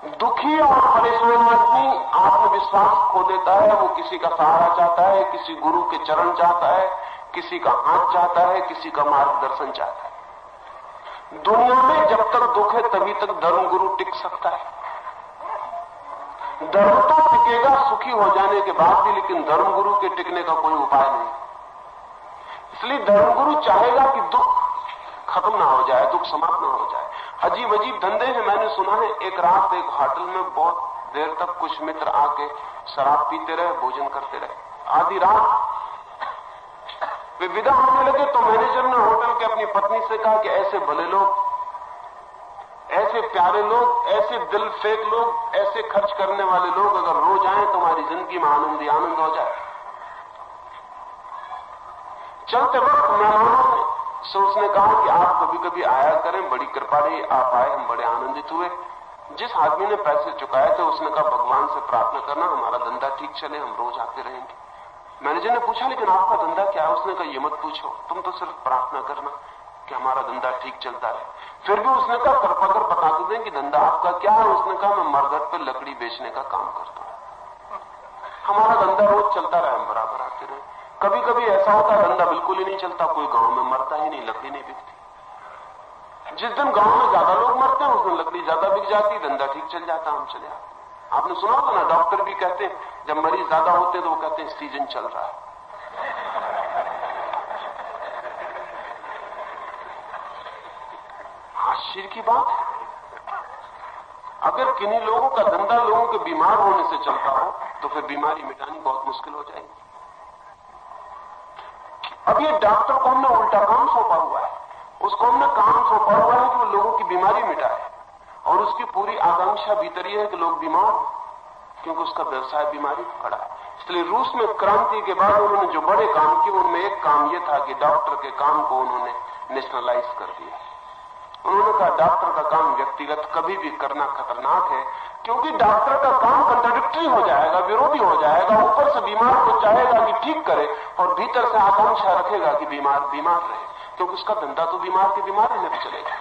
दुखी और परेशान आदमी आत्मविश्वास खो देता है। वो किसी का सहारा चाहता है, किसी गुरु के चरण चाहता है, किसी का हाथ चाहता है, किसी का मार्गदर्शन चाहता है। दुनिया में जब तक दुख है तभी तक धर्म गुरु टिक सकता है। धर्म तो टिकेगा सुखी हो जाने के बाद भी, लेकिन धर्म गुरु के टिकने का कोई उपाय नहीं। इसलिए धर्म गुरु चाहेगा कि दुख खत्म ना हो जाए, दुख समाप्त ना हो जाए। अजीब अजीब धंधे हैं। मैंने सुना है एक रात एक होटल में बहुत देर तक कुछ मित्र आके शराब पीते रहे, भोजन करते रहे। आधी रात वे विदा होने लगे तो मैनेजर ने होटल के अपनी पत्नी से कहा कि ऐसे भले लोग, ऐसे प्यारे लोग, ऐसे दिल फेंक लोग, ऐसे खर्च करने वाले लोग अगर रोज आए तो हमारी जिंदगी में आनंद ही आनंद हो जाए। चलते वक्त मेहमानों से उसने कहा कि आप कभी कभी आया करें, बड़ी कृपा रही, आप आए, हम बड़े आनंदित हुए। जिस आदमी ने पैसे चुकाए थे उसने कहा भगवान से प्रार्थना करना हमारा धंधा ठीक चले, हम रोज आते रहेंगे। मैनेजर ने पूछा लेकिन आपका धंधा क्या है? उसने कहा ये मत पूछो, तुम तो सिर्फ प्रार्थना करना कि हमारा धंधा ठीक चलता है। फिर भी उसने कहा कृपा कर बता तो दें कि धंधा आपका क्या है? उसने कहा मैं मरघट पर लकड़ी बेचने का काम करता हूं, हमारा धंधा रोज चलता रहा, हम बराबर आते रहे। कभी कभी ऐसा होता है धंधा बिल्कुल ही नहीं चलता, कोई गांव में मरता ही नहीं, लकड़ी नहीं बिकती। जिस दिन गांव में ज्यादा लोग मरते हैं उस दिन लकड़ी ज्यादा बिक जाती, धंधा ठीक चल जाता, हम चले आते। आपने सुना होगा ना, डॉक्टर भी कहते हैं जब मरीज ज्यादा होते हैं तो वो कहते हैं सीजन चल रहा है। आश्चर्य की बात है, अगर किन्हीं लोगों का धंधा लोगों के बीमार होने से चलता हो तो फिर बीमारी मिटानी बहुत मुश्किल हो जाएगी। अब ये डॉक्टर को हमने उल्टा काम सौंपा हुआ है, उसको हमने काम सौंपा हुआ है कि वो लोगों की बीमारी मिटाए, और उसकी पूरी आकांक्षा भीतर ये है कि लोग बीमार हो, क्योंकि उसका व्यवसाय बीमारी पर खड़ा है। इसलिए रूस में क्रांति के बाद उन्होंने जो बड़े काम किए उनमें एक काम यह था कि डॉक्टर के काम को उन्होंने नेशनलाइज कर दिया। उन्होंने कहा डॉक्टर का काम व्यक्तिगत कभी भी करना खतरनाक है, क्योंकि डॉक्टर का काम कंट्राडिक्टरी हो जाएगा, विरोधी हो जाएगा। ऊपर से बीमार को चाहेगा कि ठीक करे और भीतर से आकांक्षा रखेगा कि बीमार बीमार रहे, क्योंकि उसका धंधा तो बीमार की बीमारी में चलेगा।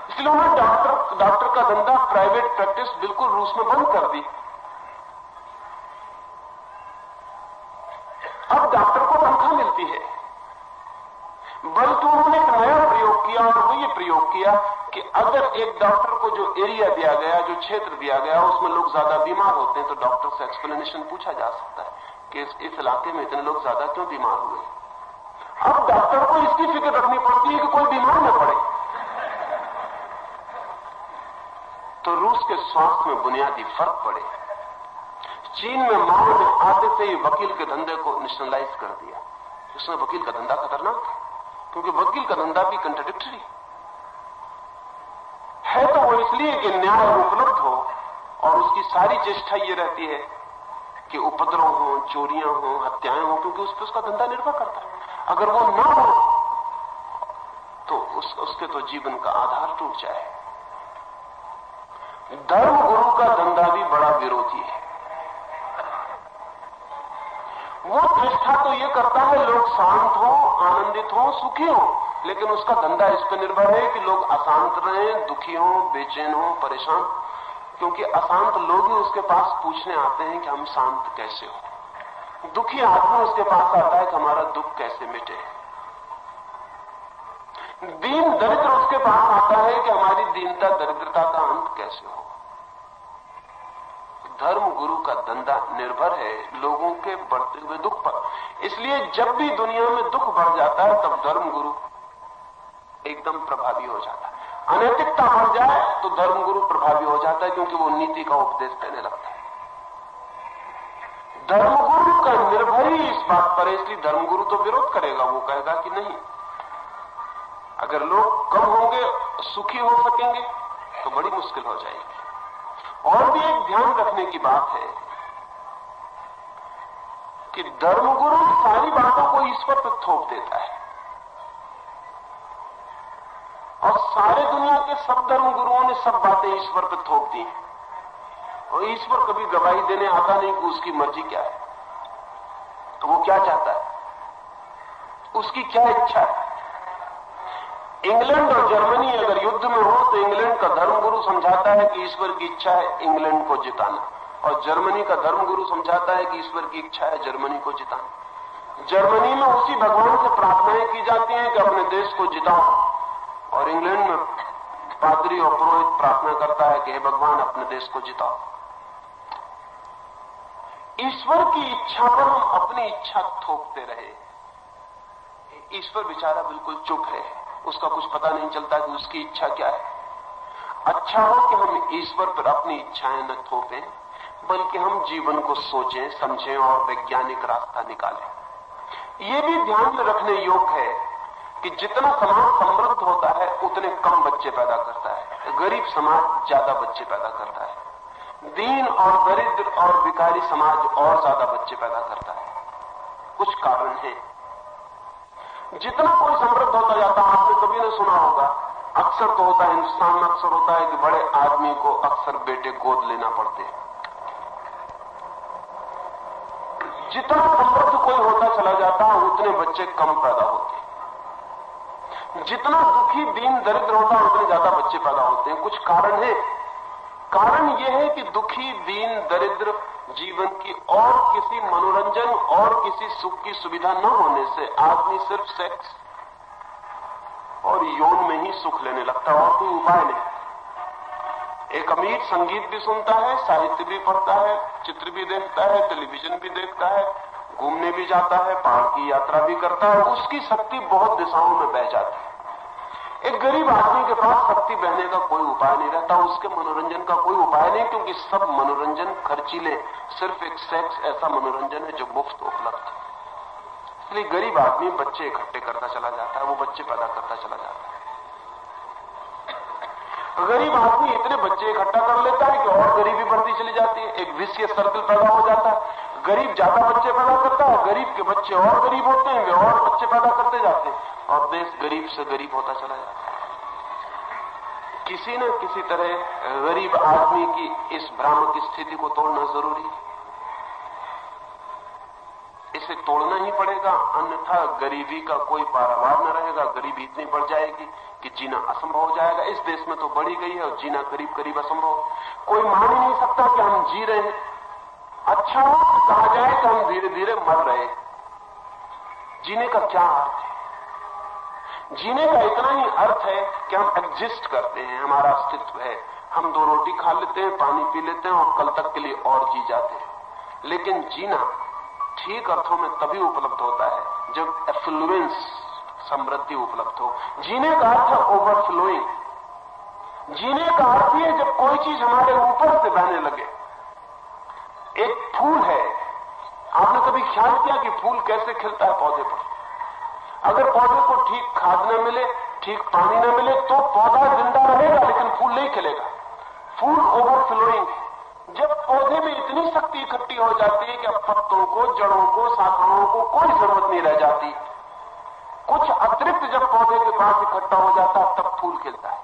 इसलिए उन्होंने डॉक्टर का धंधा, प्राइवेट प्रैक्टिस बिल्कुल रूस में बंद कर दी। अब डॉक्टर को तनख्वाह मिलती है, बल्कि उन्होंने एक नया प्रयोग किया, और वो ये प्रयोग किया कि अगर एक डॉक्टर को जो एरिया दिया गया, जो क्षेत्र दिया गया, उसमें लोग ज्यादा बीमार होते हैं तो डॉक्टर से एक्सप्लेनेशन पूछा जा सकता है कि इस इलाके में इतने लोग ज्यादा क्यों बीमार हुए। अब डॉक्टर को इसकी फिक्र रखनी पड़ती है कि कोई बीमार न पड़े। तो रूस के स्वास्थ्य में बुनियादी फर्क पड़े। चीन में माओ ने आते से ही वकील के धंधे को नेशनलाइज कर दिया। उसमें वकील का धंधा खतरनाक है, क्योंकि वकील का धंधा भी कंट्राडिक्टरी है। तो वो इसलिए कि न्याय उपलब्ध हो, और उसकी सारी चेष्टा ये रहती है कि उपद्रव हो, चोरियां हो, हत्याएं हो, क्योंकि उस पर उसका धंधा निर्भर करता है। अगर वो ना हो तो उसके तो जीवन का आधार टूट जाए। धर्म गुरु का धंधा भी बड़ा विरोधी है। वो चेष्टा तो ये करता है लोग शांत हो, आनंदित हो, सुखी हो, लेकिन उसका धंधा इस पर निर्भर है कि लोग अशांत रहें, दुखी हो, बेचैन हो, परेशान, क्योंकि अशांत लोग ही उसके पास पूछने आते हैं कि हम शांत कैसे हो। दुखी आदमी उसके पास आता है कि हमारा दुख कैसे मिटे। दीन दरिद्र उसके पास आता है कि हमारी दीनता दरिद्रता का अंत कैसे हो। धर्म गुरु का धंधा निर्भर है लोगों के बढ़ते हुए दुख पर। इसलिए जब भी दुनिया में दुख बढ़ जाता है तब धर्म गुरु एकदम प्रभावी हो जाता है। अनैतिकता बढ़ जाए तो धर्म गुरु प्रभावी हो जाता है, क्योंकि वो नीति का उपदेश देने लगता है। धर्म गुरु का निर्भर ही इस बात पर है, इसलिए धर्म गुरु तो विरोध करेगा। वो कहेगा कि नहीं, अगर लोग कम होंगे, सुखी हो सकेंगे तो बड़ी मुश्किल हो जाएगी। और भी एक ध्यान रखने की बात है कि धर्मगुरु सारी बातों को ईश्वर पर थोप देता है, और सारे दुनिया के सब धर्मगुरुओं ने सब बातें ईश्वर पर थोप दी, और ईश्वर कभी गवाही देने आता नहीं कि उसकी मर्जी क्या है, तो वो क्या चाहता है, उसकी क्या इच्छा है। इंग्लैंड और जर्मनी अगर युद्ध में हो तो इंग्लैंड का धर्मगुरु समझाता है कि ईश्वर की इच्छा है इंग्लैंड को जिताना, और जर्मनी का धर्मगुरु समझाता है कि ईश्वर की इच्छा है जर्मनी को जिताना। जर्मनी में उसी भगवान से प्रार्थनाएं की जाती हैं कि अपने देश को जिताओ, और इंग्लैंड में पादरी और पुरोहित प्रार्थना करता है कि हे भगवान अपने देश को जिताओ। ईश्वर की इच्छा पर हम अपनी इच्छा थोपते रहे। ईश्वर बेचारा बिल्कुल चुप है, उसका कुछ पता नहीं चलता कि उसकी इच्छा क्या है। अच्छा हो कि हम ईश्वर पर अपनी इच्छाएं न थोपें, बल्कि हम जीवन को सोचें, समझें और वैज्ञानिक रास्ता निकालें। ये भी ध्यान में रखने योग्य है कि जितना समाज समृद्ध होता है उतने कम बच्चे पैदा करता है, गरीब समाज ज्यादा बच्चे पैदा करता है, दीन और दरिद्र और भिखारी समाज और ज्यादा बच्चे पैदा करता है। कुछ कारण है। जितना कोई समृद्ध होता जाता है, आपने कभी न सुना होगा, अक्सर तो होता है, हिंदुस्तान में अक्सर होता है कि बड़े आदमी को अक्सर बेटे गोद लेना पड़ते हैं। जितना समृद्ध कोई होता चला जाता है उतने बच्चे कम पैदा होते हैं। जितना दुखी दीन दरिद्र होता है उतने ज्यादा बच्चे पैदा होते हैं। कुछ कारण है। कारण यह है कि दुखी दीन दरिद्र जीवन की और किसी मनोरंजन और किसी सुख की सुविधा न होने से आदमी सिर्फ सेक्स और यौन में ही सुख लेने लगता है और कोई उपाय नहीं। एक अमीर संगीत भी सुनता है, साहित्य भी पढ़ता है, चित्र भी देखता है, टेलीविजन भी देखता है, घूमने भी जाता है, पहाड़ की यात्रा भी करता है, उसकी शक्ति बहुत दिशाओं में बह जाती है। एक गरीब आदमी के पास शक्ति बहने का कोई उपाय नहीं रहता, उसके मनोरंजन का कोई उपाय नहीं, क्योंकि सब मनोरंजन खर्चीले। सिर्फ एक सेक्स ऐसा मनोरंजन है जो मुफ्त उपलब्ध है। इसलिए गरीब आदमी बच्चे इकट्ठे करता चला जाता है, वो बच्चे पैदा करता चला जाता है। गरीब आदमी इतने बच्चे इकट्ठा कर लेता है कि और गरीबी बढ़ती चली जाती है, एक विशियस सर्कल पैदा हो जाता है। गरीब ज्यादा बच्चे पैदा करता है, गरीब के बच्चे और गरीब होते हैं, वे और बच्चे पैदा करते जाते हैं, और देश गरीब से गरीब होता चला जाता है। किसी न किसी तरह गरीब आदमी की इस भ्रामक स्थिति को तोड़ना जरूरी है। इसे तोड़ना ही पड़ेगा, अन्यथा गरीबी का कोई पारावार न रहेगा। गरीबी इतनी बढ़ जाएगी कि जीना असंभव हो जाएगा। इस देश में तो बढ़ी गई है और जीना करीब करीब असंभव। कोई मान ही नहीं सकता कि हम जी रहे हैं। अच्छा हो कहा जाए कि हम धीरे धीरे मर रहे हैं। जीने का क्या अर्थ है? जीने का इतना ही अर्थ है कि हम एग्जिस्ट करते हैं, हमारा अस्तित्व है। हम दो रोटी खा लेते हैं, पानी पी लेते हैं और कल तक के लिए और जी जाते हैं। लेकिन जीना ठीक अर्थों में तभी उपलब्ध होता है जब एफ्लुएंस, समृद्धि उपलब्ध हो। जीने का अर्थ है ओवरफ्लोइंग। जीने का अर्थ है जब कोई चीज हमारे ऊपर से बहने लगे। एक फूल है, आपने कभी ख्याल किया कि फूल कैसे खिलता है पौधे पर? अगर पौधे को ठीक खाद न मिले, ठीक पानी न मिले तो पौधा जिंदा रहेगा लेकिन फूल नहीं खिलेगा। फूल ओवरफ्लोइंग है। जब पौधे में इतनी शक्ति इकट्ठी हो जाती है कि अब पत्तों को, जड़ों को, शाखाओं को कोई जरूरत नहीं रह जाती, कुछ अतिरिक्त जब पौधे के पास इकट्ठा हो जाता है तब फूल खिलता है।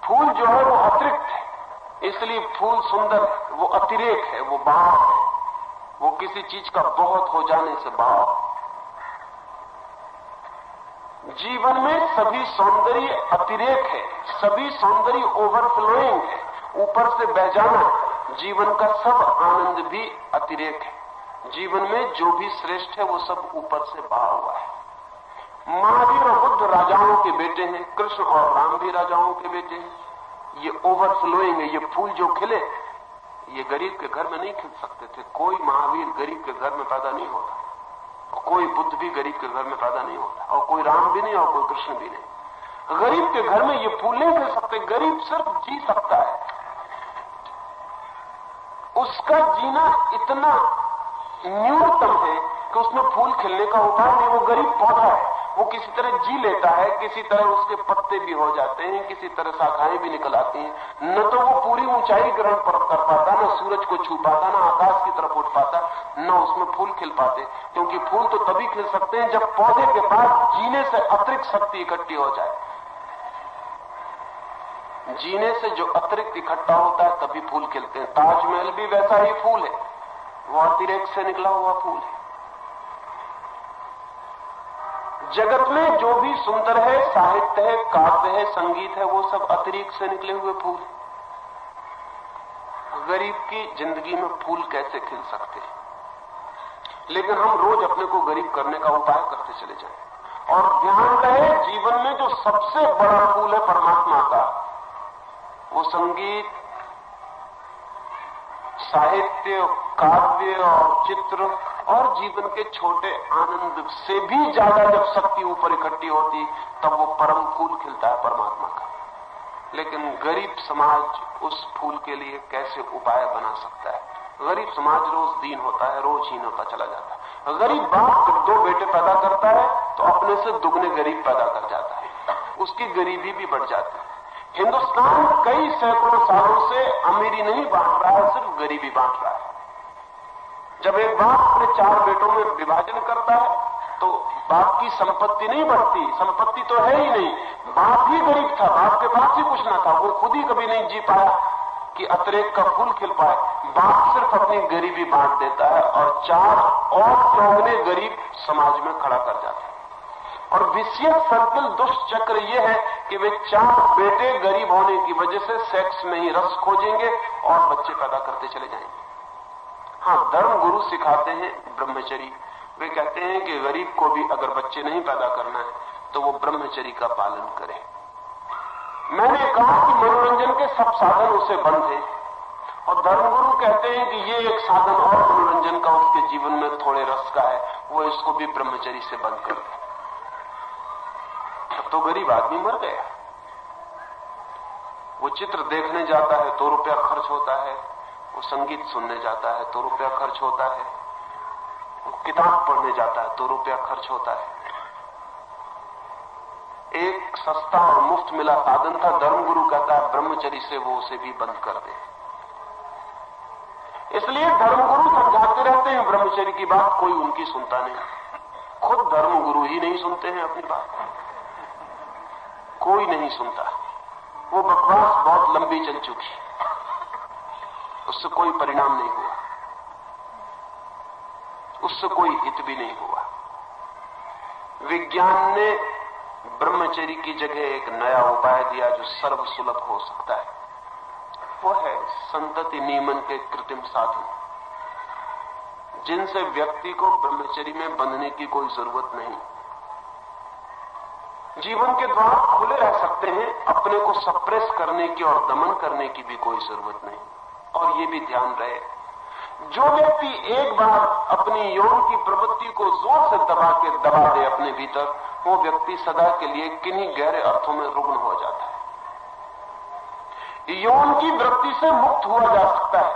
फूल जो है वो अतिरिक्त है, इसलिए फूल सुंदर है, वो अतिरेक है, वो भाव है, वो किसी चीज का बहुत हो जाने से भाव। जीवन में सभी सौंदर्य अतिरेक है, सभी सौंदर्य ओवरफ्लोइंग है, ऊपर से बह जाना। जीवन का सब आनंद भी अतिरेक है। जीवन में जो भी श्रेष्ठ है वो सब ऊपर से बहा हुआ है। महावीर और बुद्ध राजाओं के बेटे हैं, कृष्ण और राम भी राजाओं के बेटे हैं। ये ओवरफ्लोइंग है। ये फूल जो खिले, ये गरीब के घर में नहीं खिल सकते थे। कोई महावीर गरीब के घर में पैदा नहीं होता, और कोई बुद्ध भी गरीब के घर में पैदा नहीं होता, और कोई राम भी नहीं और कोई कृष्ण भी नहीं। गरीब के घर में ये फूल नहीं खिल सकते। गरीब सिर्फ जी सकता है, उसका जीना इतना न्यूनतम है कि उसमें फूल खिलने का उपाय नहीं। वो गरीब पौधा है, वो किसी तरह जी लेता है, किसी तरह उसके पत्ते भी हो जाते हैं, किसी तरह शाखाएं भी निकल आती हैं। न तो वो पूरी ऊंचाई ग्रहण कर पाता, न सूरज को छू पाता, न आकाश की तरफ उठ पाता, न उसमें फूल खिल पाते। क्योंकि फूल तो तभी खिल सकते हैं जब पौधे के पास जीने से अतिरिक्त शक्ति इकट्ठी हो जाए। जीने से जो अतिरिक्त इकट्ठा होता है तभी फूल खिलते हैं। ताजमहल भी वैसा ही फूल है, वो अतिरेक से निकला हुआ फूल है। जगत में जो भी सुंदर है, साहित्य है, काव्य है, संगीत है, वो सब अतिरिक्त से निकले हुए फूल। गरीब की जिंदगी में फूल कैसे खिल सकते हैं? लेकिन हम रोज अपने को गरीब करने का उपाय करते चले जाएं। और ध्यान रहे, जीवन में जो सबसे बड़ा फूल है परमात्मा का, वो संगीत, साहित्य, काव्य और चित्र और जीवन के छोटे आनंद से भी ज्यादा जब शक्ति ऊपर इकट्ठी होती, तब वो परम फूल खिलता है परमात्मा का। लेकिन गरीब समाज उस फूल के लिए कैसे उपाय बना सकता है? गरीब समाज रोज दीन होता है, रोज हीन होता चला जाता है। गरीब बाप जब 2 बेटे पैदा करता है तो अपने से दुगने गरीब पैदा कर जाता है, उसकी गरीबी भी बढ़ जाती है। हिंदुस्तान कई सैकड़ों सालों से अमीरी नहीं बांट रहा है, सिर्फ गरीबी बांट रहा है। जब एक बाप अपने 4 बेटों में विभाजन करता है तो बाप की संपत्ति नहीं बढ़ती, संपत्ति तो है ही नहीं, बाप ही गरीब था, बाप के पास ही कुछ ना था, वो खुद ही कभी नहीं जी पाया कि अतिरेक का फूल खिल पाए। बाप सिर्फ अपनी गरीबी बांट देता है और 4 और चौगने गरीब समाज में खड़ा कर जाता है। और विशेष सर्कल, दुष्ट चक्र ये है कि वे 4 बेटे गरीब होने की वजह से सेक्स में ही रस खोजेंगे और बच्चे पैदा करते चले जाएंगे। हाँ, धर्म गुरु सिखाते हैं ब्रह्मचर्य। वे कहते हैं कि गरीब को भी अगर बच्चे नहीं पैदा करना है तो वो ब्रह्मचर्य का पालन करे। मैंने कहा कि मनोरंजन के सब साधन उसे बंद हैं, और धर्मगुरु कहते हैं कि ये एक साधन और मनोरंजन का उसके जीवन में थोड़े रस का है, वो इसको भी ब्रह्मचर्य से बंद कर दे। तो गरीब आदमी मर गया। वो चित्र देखने जाता है तो रुपया खर्च होता है, वो संगीत सुनने जाता है तो रुपया खर्च होता है, वो किताब पढ़ने जाता है तो रुपया खर्च होता है। एक सस्ता और मुफ्त मिला साधन था, धर्मगुरु कहता है ब्रह्मचर्य से वो उसे भी बंद कर दे। इसलिए धर्मगुरु समझाते रहते हैं ब्रह्मचर्य की बात, कोई उनकी सुनता नहीं। खुद धर्मगुरु ही नहीं सुनते हैं अपनी बात, कोई नहीं सुनता। वो बकवास बहुत लंबी चल चुकी, उससे कोई परिणाम नहीं हुआ, उससे कोई हित भी नहीं हुआ। विज्ञान ने ब्रह्मचर्य की जगह एक नया उपाय दिया जो सर्व सुलभ हो सकता है, वो है संतति नियमन के कृत्रिम साधन, जिनसे व्यक्ति को ब्रह्मचर्य में बंधने की कोई जरूरत नहीं। जीवन के द्वार खुले रह सकते हैं, अपने को सप्रेस करने की और दमन करने की भी कोई जरूरत नहीं। और ये भी ध्यान रहे, जो व्यक्ति एक बार अपनी यौन की प्रवृत्ति को जोर से दबा दे अपने भीतर, वो व्यक्ति सदा के लिए किन्हीं गहरे अर्थों में रुग्ण हो जाता है। यौन की वृत्ति से मुक्त हुआ जा सकता है,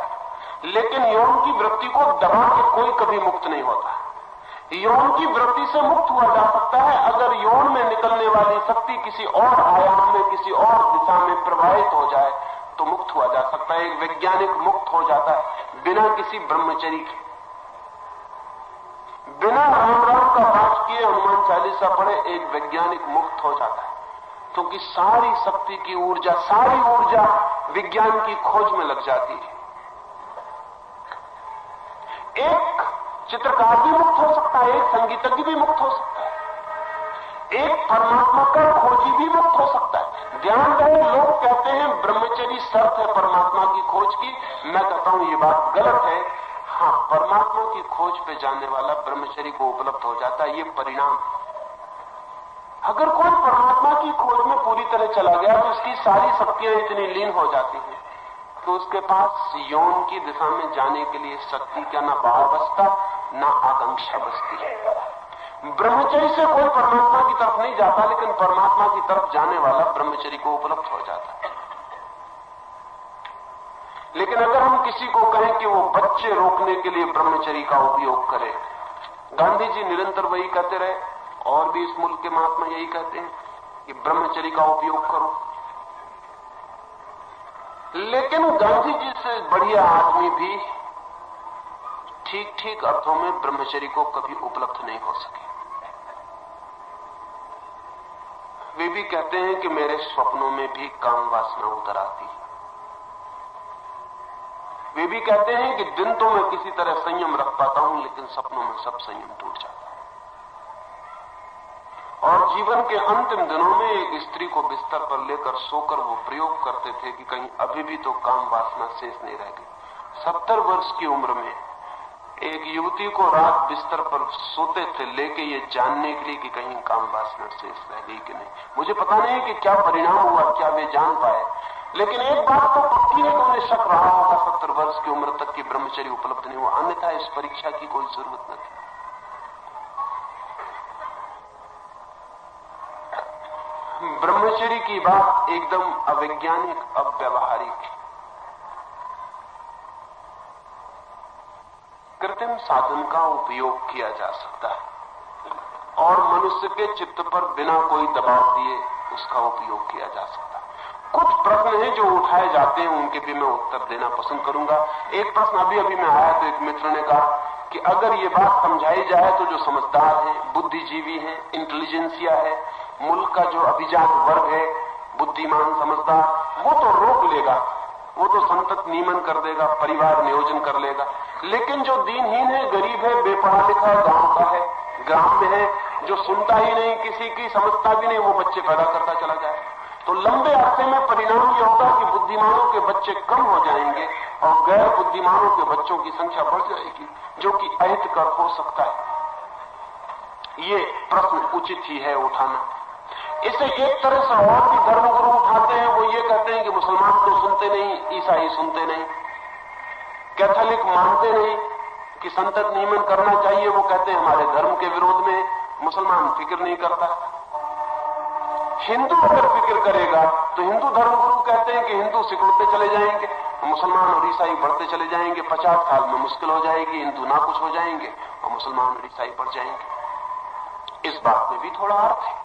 लेकिन यौन की वृत्ति को दबा के कोई कभी मुक्त नहीं होता। यौन की वृत्ति से मुक्त हुआ जा सकता है अगर यौन में निकलने वाली शक्ति किसी और आयाम में, किसी और दिशा में प्रवाहित हो जाए तो मुक्त हुआ जा सकता है। एक वैज्ञानिक मुक्त हो जाता है बिना किसी ब्रह्मचर्य के, बिना राम राम का पाठ किए, हनुमान चालीसा पढ़े, एक वैज्ञानिक मुक्त हो जाता है, क्योंकि सारी शक्ति की ऊर्जा, सारी ऊर्जा विज्ञान की खोज में लग जाती है। एक चित्रकार भी मुक्त हो सकता है, एक संगीतज्ञ भी मुक्त हो सकता है, एक परमात्मा का खोजी भी मुक्त हो सकता है। ध्यान रहे, लोग कहते हैं ब्रह्मचर्य शर्त है परमात्मा की खोज की। मैं कहता हूं ये बात गलत है। हाँ, परमात्मा की खोज पे जाने वाला ब्रह्मचर्य को उपलब्ध हो जाता है, ये परिणाम। अगर कोई परमात्मा की खोज में पूरी तरह चला गया तो उसकी सारी शक्तियां इतनी लीन हो जाती हैं तो उसके पास यौन की दिशा में जाने के लिए शक्ति का ना भाव बचता, ना आकांक्षा बचती है। ब्रह्मचर्य से कोई परमात्मा की तरफ नहीं जाता, लेकिन परमात्मा की तरफ जाने वाला ब्रह्मचर्य को उपलब्ध हो जाता है। लेकिन अगर हम किसी को कहें कि वो बच्चे रोकने के लिए ब्रह्मचर्य का उपयोग करे, गांधी जी निरंतर वही कहते रहे, और भी इस मुल्क के महात्मा यही कहते हैं कि ब्रह्मचर्य का उपयोग करो। लेकिन गांधी जी से बढ़िया आदमी भी ठीक ठीक अर्थों में ब्रह्मचर्य को कभी उपलब्ध नहीं हो सके। वे भी कहते हैं कि मेरे स्वप्नों में भी काम वासना उतर आती है। वे भी कहते हैं कि दिन तो मैं किसी तरह संयम रख पाता हूं, लेकिन सपनों में सब संयम टूट जाता है। और जीवन के अंतिम दिनों में एक स्त्री को बिस्तर पर लेकर सोकर वो प्रयोग करते थे कि कहीं अभी भी तो काम वासना शेष नहीं रह गई। 70 वर्ष की उम्र में एक युवती को रात बिस्तर पर सोते थे लेके ये जानने के लिए कि कहीं काम वासना शेष रह गई कि नहीं। मुझे पता नहीं कि क्या परिणाम हुआ, क्या वे जान पाए, लेकिन एक बात तो पक्की है कि उन्हें शक रहा होगा 70 वर्ष की उम्र तक की ब्रह्मचर्य उपलब्ध नहीं हुआ, अन्यथा इस परीक्षा की कोई जरूरत न थी। ब्रह्मचर्य की बात एकदम अवैज्ञानिक, अव्यावहारिक है। कृत्रिम साधन का उपयोग किया जा सकता है और मनुष्य के चित्त पर बिना कोई दबाव दिए उसका उपयोग किया जा सकता है। कुछ प्रश्न हैं जो उठाए जाते हैं, उनके भी मैं उत्तर देना पसंद करूंगा। एक प्रश्न अभी मैं आया तो एक मित्र ने कहा कि अगर ये बात समझाई जाए तो जो समझदार है, बुद्धिजीवी है, इंटेलिजेंसिया है, मुल्क का जो अभिजात वर्ग है, बुद्धिमान समझदार, वो तो रोक लेगा, वो तो संतत नियमन कर देगा, परिवार नियोजन कर लेगा। लेकिन जो दीनहीन है, गरीब है, बेपढ़ा लिखा गांव का है, ग्राम में है, जो सुनता ही नहीं, किसी की समझता भी नहीं, वो बच्चे पैदा करता चला जाए, तो लंबे अरसे में परिणाम यह होगा कि बुद्धिमानों के बच्चे कम हो जाएंगे और गैर बुद्धिमानों के बच्चों की संख्या बढ़ जाएगी, जो कि अहितकर हो सकता है। ये प्रश्न उचित ही है उठाना। इसे एक तरह से और भी धर्मगुरु उठाते हैं। वो ये कहते हैं कि मुसलमान तो सुनते नहीं, ईसाई सुनते नहीं, कैथोलिक मानते नहीं कि संतत नियमन करना चाहिए, वो कहते हैं हमारे धर्म के विरोध में, मुसलमान फिक्र नहीं करता। हिंदू अगर फिक्र करेगा तो हिंदू धर्मगुरु कहते हैं कि हिंदू सिकुड़ते चले जाएंगे, मुसलमान और ईसाई बढ़ते चले जाएंगे, 50 साल में मुश्किल हो जाएगी, हिंदू ना कुछ हो जाएंगे और मुसलमान और ईसाई बढ़ जाएंगे। इस बात में भी थोड़ा अर्थ है।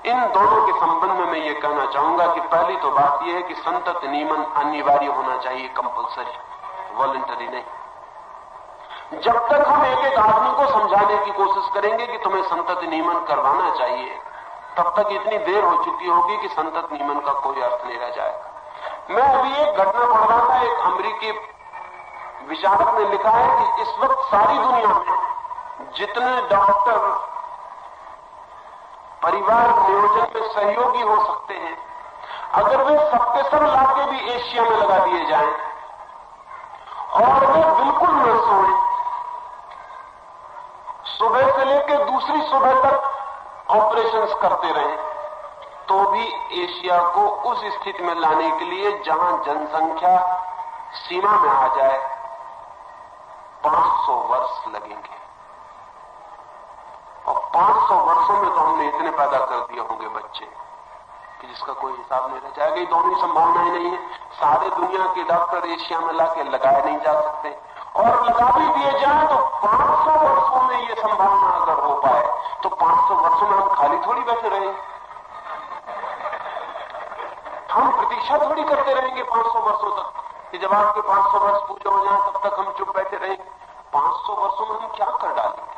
इन दोनों के संबंध में मैं ये कहना चाहूंगा कि पहली तो बात यह है कि संतत नियमन अनिवार्य होना चाहिए, कंपलसरी, वॉलंटरी नहीं। जब तक हम एक एक आदमी को समझाने की कोशिश करेंगे कि तुम्हें संतत नियमन करवाना चाहिए, तब तक इतनी देर हो चुकी होगी कि संतत नियमन का कोई अर्थ नहीं रह जाएगा। मैं अभी एक घटना पढ़ रहा था, एक अमेरिकी विचारक ने लिखा है कि इस वक्त सारी दुनिया में जितने डॉक्टर परिवार नियोजन में सहयोगी हो सकते हैं, अगर वे सबके सब लाके भी एशिया में लगा दिए जाएं और वे बिल्कुल न सोएं, सुबह से लेकर दूसरी सुबह तक ऑपरेशंस करते रहें, तो भी एशिया को उस स्थिति में लाने के लिए जहां जनसंख्या सीमा में आ जाए 500 वर्ष लगेंगे। और 500 वर्षों में तो हमने इतने पैदा कर दिए होंगे बच्चे कि जिसका कोई हिसाब नहीं रह जाएगा। ये दोनों संभावनाएं नहीं है। सारे दुनिया के डॉक्टर एशिया में लाके लगाए नहीं जा सकते, और लगा भी दिए जाए तो 500 वर्षों में ये संभावना अगर हो पाए तो 500 वर्षों में हम खाली थोड़ी बैठे रहेंगे, हम प्रतीक्षा थोड़ी करते रहेंगे 500 वर्षों तक कि जब आपके 500 वर्ष पूरे हो जाए तब तक हम चुप बैठे रहेंगे। 500 वर्षों में हम क्या कर डालेंगे?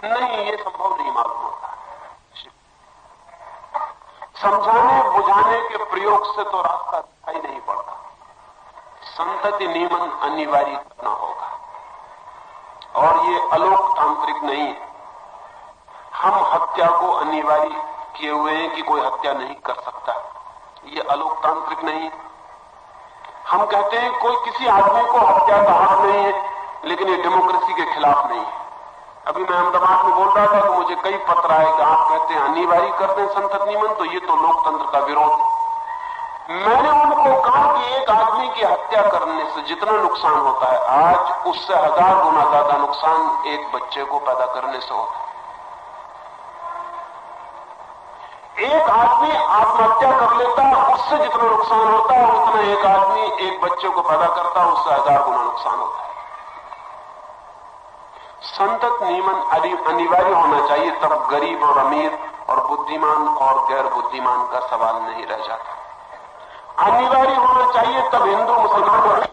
नहीं, ये संभव नहीं मालूम होता। समझाने बुझाने के प्रयोग से तो रास्ता दिखाई नहीं पड़ता। संतति नियमन अनिवार्य करना होगा, और ये अलोकतांत्रिक नहीं है। हम हत्या को अनिवार्य किए हुए हैं कि कोई हत्या नहीं कर सकता, ये अलोकतांत्रिक नहीं है। हम कहते हैं कोई किसी आदमी को हत्या का हक नहीं है, लेकिन ये डेमोक्रेसी के खिलाफ नहीं है। अभी मैं अहमदाबाद में बोल रहा था तो मुझे कई पत्र आए कि आप कहते हैं अनिवार्य कर दें संतत नियमन, तो ये तो लोकतंत्र का विरोध है। मैंने उनको कहा कि एक आदमी की हत्या करने से जितना नुकसान होता है, आज उससे 1000 गुना ज्यादा नुकसान एक बच्चे को पैदा करने से होता है। एक आदमी आत्महत्या कर लेता है, उससे जितना नुकसान होता है उतना एक आदमी एक बच्चे को पैदा करता है, उससे 1000 गुना नुकसान होता है। संतत नियमन अनिवार्य होना चाहिए, तब गरीब और अमीर और बुद्धिमान और गैर बुद्धिमान का सवाल नहीं रह जाता। अनिवार्य होना चाहिए तब हिंदू मुसलमान और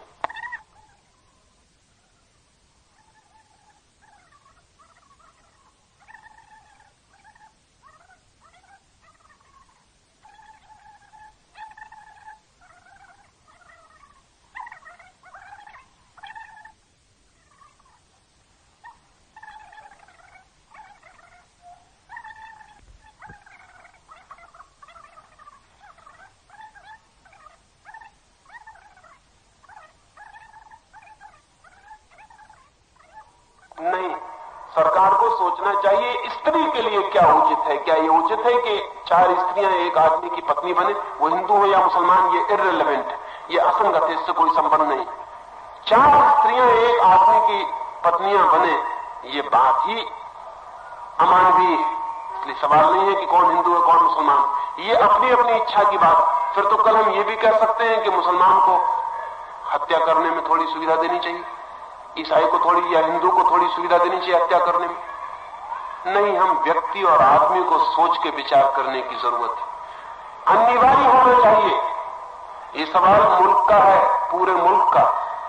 सरकार को सोचना चाहिए स्त्री के लिए क्या उचित है। क्या ये उचित है कि 4 स्त्रियां एक आदमी की पत्नी बने, वो हिंदू हो या मुसलमान, ये इर्रेलेवेंट है, ये असंगत है, इससे कोई संबंध नहीं। 4 स्त्रियां एक आदमी की पत्नियां बने, ये बात ही अमानवीय है। इसलिए सवाल नहीं है कि कौन हिंदू है कौन मुसलमान, ये अपनी अपनी इच्छा की बात। फिर तो कल हम ये भी कह सकते हैं कि मुसलमान को हत्या करने में थोड़ी सुविधा देनी चाहिए, ईसाई को थोड़ी या हिंदू को थोड़ी सुविधा देनी चाहिए हत्या करने में। नहीं, हम व्यक्ति और आदमी को सोच के विचार करने की जरूरत है। अनिवार्य होना चाहिए। ये सवाल मुल्क का है, पूरे मुल्क का।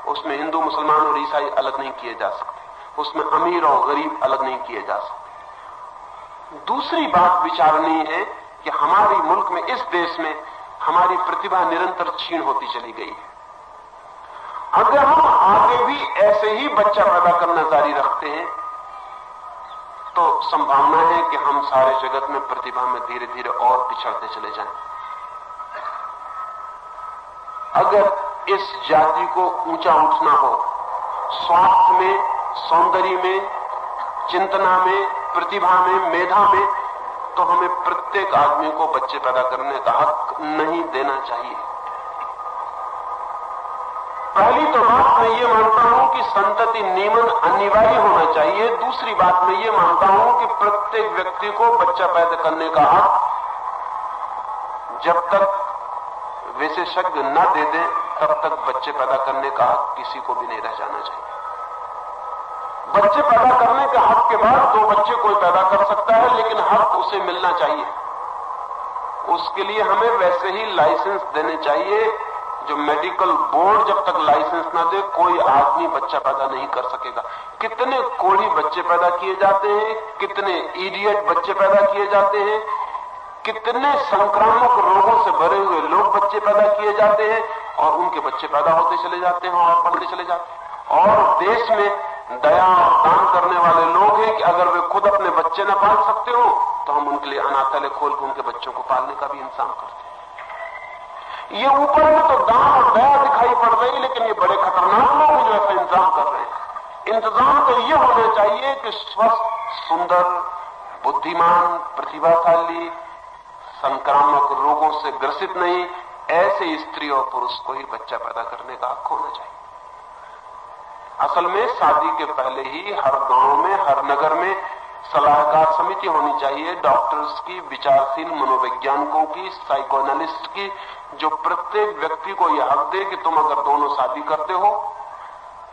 उसमें हिंदू मुसलमान और ईसाई अलग नहीं किए जा सकते, उसमें अमीर और गरीब अलग नहीं किए जा सकते। दूसरी बात विचारनी है कि हमारे मुल्क में, इस देश में हमारी प्रतिभा निरंतर क्षीण होती चली गई है। अगर हम आगे भी ऐसे ही बच्चा पैदा करना जारी रखते हैं तो संभावना है कि हम सारे जगत में प्रतिभा में धीरे धीरे और पिछड़ते चले जाएं। अगर इस जाति को ऊंचा उठना हो, स्वास्थ्य में, सौंदर्य में, चिंतना में, प्रतिभा में, मेधा में, तो हमें प्रत्येक आदमी को बच्चे पैदा करने का हक नहीं देना चाहिए। पहली तो बात मैं ये मानता हूं कि संतति नियमन अनिवार्य होना चाहिए। दूसरी बात मैं ये मानता हूं कि प्रत्येक व्यक्ति को बच्चा पैदा करने का हक जब तक विशेषज्ञ न दे दें तब तक बच्चे पैदा करने का हक किसी को भी नहीं रह जाना चाहिए। बच्चे पैदा करने के हक के बाद 2 बच्चे कोई पैदा कर सकता है, लेकिन हक उसे मिलना चाहिए। उसके लिए हमें वैसे ही लाइसेंस देने चाहिए जो मेडिकल बोर्ड जब तक लाइसेंस ना दे कोई आदमी बच्चा पैदा नहीं कर सकेगा। कितने कोढ़ी बच्चे पैदा किए जाते हैं, कितने इडियट बच्चे पैदा किए जाते हैं, कितने संक्रामक रोगों से भरे हुए लोग बच्चे पैदा किए जाते हैं और उनके बच्चे पैदा होते चले जाते हैं और बढ़ते चले जाते हैं। और देश में दया और दान करने वाले लोग हैं कि अगर वे खुद अपने बच्चे न पाल सकते हो तो हम उनके लिए अनाथालय खोल के उनके बच्चों को पालने का भी इंतजाम करते हैं। ये ऊपर में तो दान और दया दिखाई पड़ रही, लेकिन ये बड़े खतरनाक लोग हैं जो ऐसा इंतजाम कर रहे हैं। इंतजाम तो ये होना चाहिए कि स्वस्थ, सुंदर, बुद्धिमान, प्रतिभाशाली, संक्रामक रोगों से ग्रसित नहीं, ऐसे स्त्री और पुरुष को ही बच्चा पैदा करने का हक होना चाहिए। असल में शादी के पहले ही हर गांव में, हर नगर में सलाहकार समिति होनी चाहिए, डॉक्टर्स की, विचारशील मनोवैज्ञानिकों की, साइकोएनालिस्ट की, जो प्रत्येक व्यक्ति को यह हक दे कि तुम अगर दोनों शादी करते हो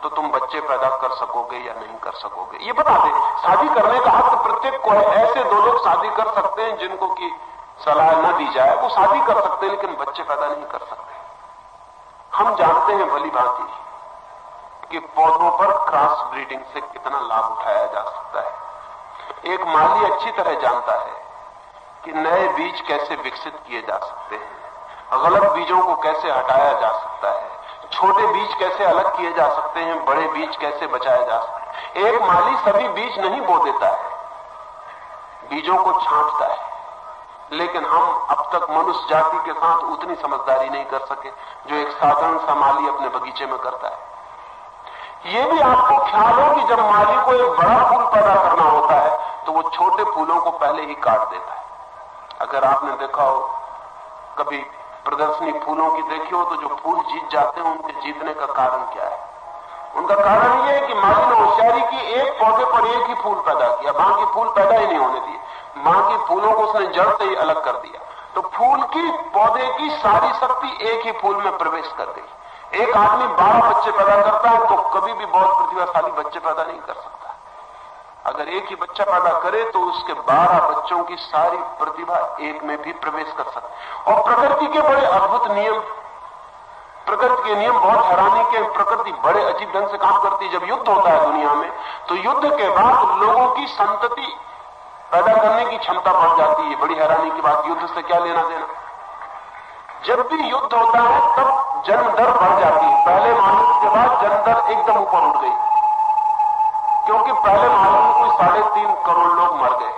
तो तुम बच्चे पैदा कर सकोगे या नहीं कर सकोगे। ये बता दें, शादी करने का हक प्रत्येक को है। ऐसे 2 लोग शादी कर सकते हैं जिनको की सलाह न दी जाए, वो शादी कर सकते हैं लेकिन बच्चे पैदा नहीं कर सकते। हम जानते हैं भली भांति कि पौधों पर क्रॉस ब्रीडिंग से कितना लाभ उठाया जा सकता है। एक माली अच्छी तरह जानता है कि नए बीज कैसे विकसित किए जा सकते हैं, गलत बीजों को कैसे हटाया जा सकता है, छोटे बीज कैसे अलग किए जा सकते हैं, बड़े बीज कैसे बचाए जा सकते हैं। एक माली सभी बीज नहीं बो देता है, बीजों को छांटता है, लेकिन हम अब तक मनुष्य जाति के साथ उतनी समझदारी नहीं कर सके जो एक साधारण सा माली अपने बगीचे में करता है। ये भी आपको ख्याल हो कि जब माली को एक बड़ा फूल पैदा करना होता है तो वो छोटे फूलों को पहले ही काट देता है। अगर आपने देखा हो कभी प्रदर्शनी फूलों की देखी हो तो जो फूल जीत जाते हैं उनके जीतने का कारण क्या है? उनका कारण ये है कि माली ने होशियारी की, एक पौधे पर एक ही फूल पैदा किया, बाकी फूल पैदा ही नहीं होने दिए, बाकी फूलों को उसने जड़ से ही अलग कर दिया। तो फूल की, पौधे की सारी शक्ति एक ही फूल में प्रवेश कर गई। एक आदमी 12 बच्चे पैदा करता है तो कभी भी बहुत प्रतिभाशाली बच्चे पैदा नहीं कर सकता। अगर एक ही बच्चा पैदा करे तो उसके 12 बच्चों की सारी प्रतिभा एक में भी प्रवेश कर सकती। और प्रकृति के बड़े अद्भुत नियम, प्रकृति के नियम बहुत हैरानी के, प्रकृति बड़े अजीब ढंग से काम करती है। जब युद्ध होता है दुनिया में तो युद्ध के बाद लोगों की संतति पैदा करने की क्षमता बढ़ जाती है। बड़ी हैरानी की बात, युद्ध से क्या लेना देना। जब भी युद्ध होता है तब जन्म दर बढ़ जाती है। पहले महायुद्ध के बाद जन्म दर एकदम ऊपर उठ गई, क्योंकि पहले महायुद्ध में कोई 3.5 करोड़ लोग मर गए।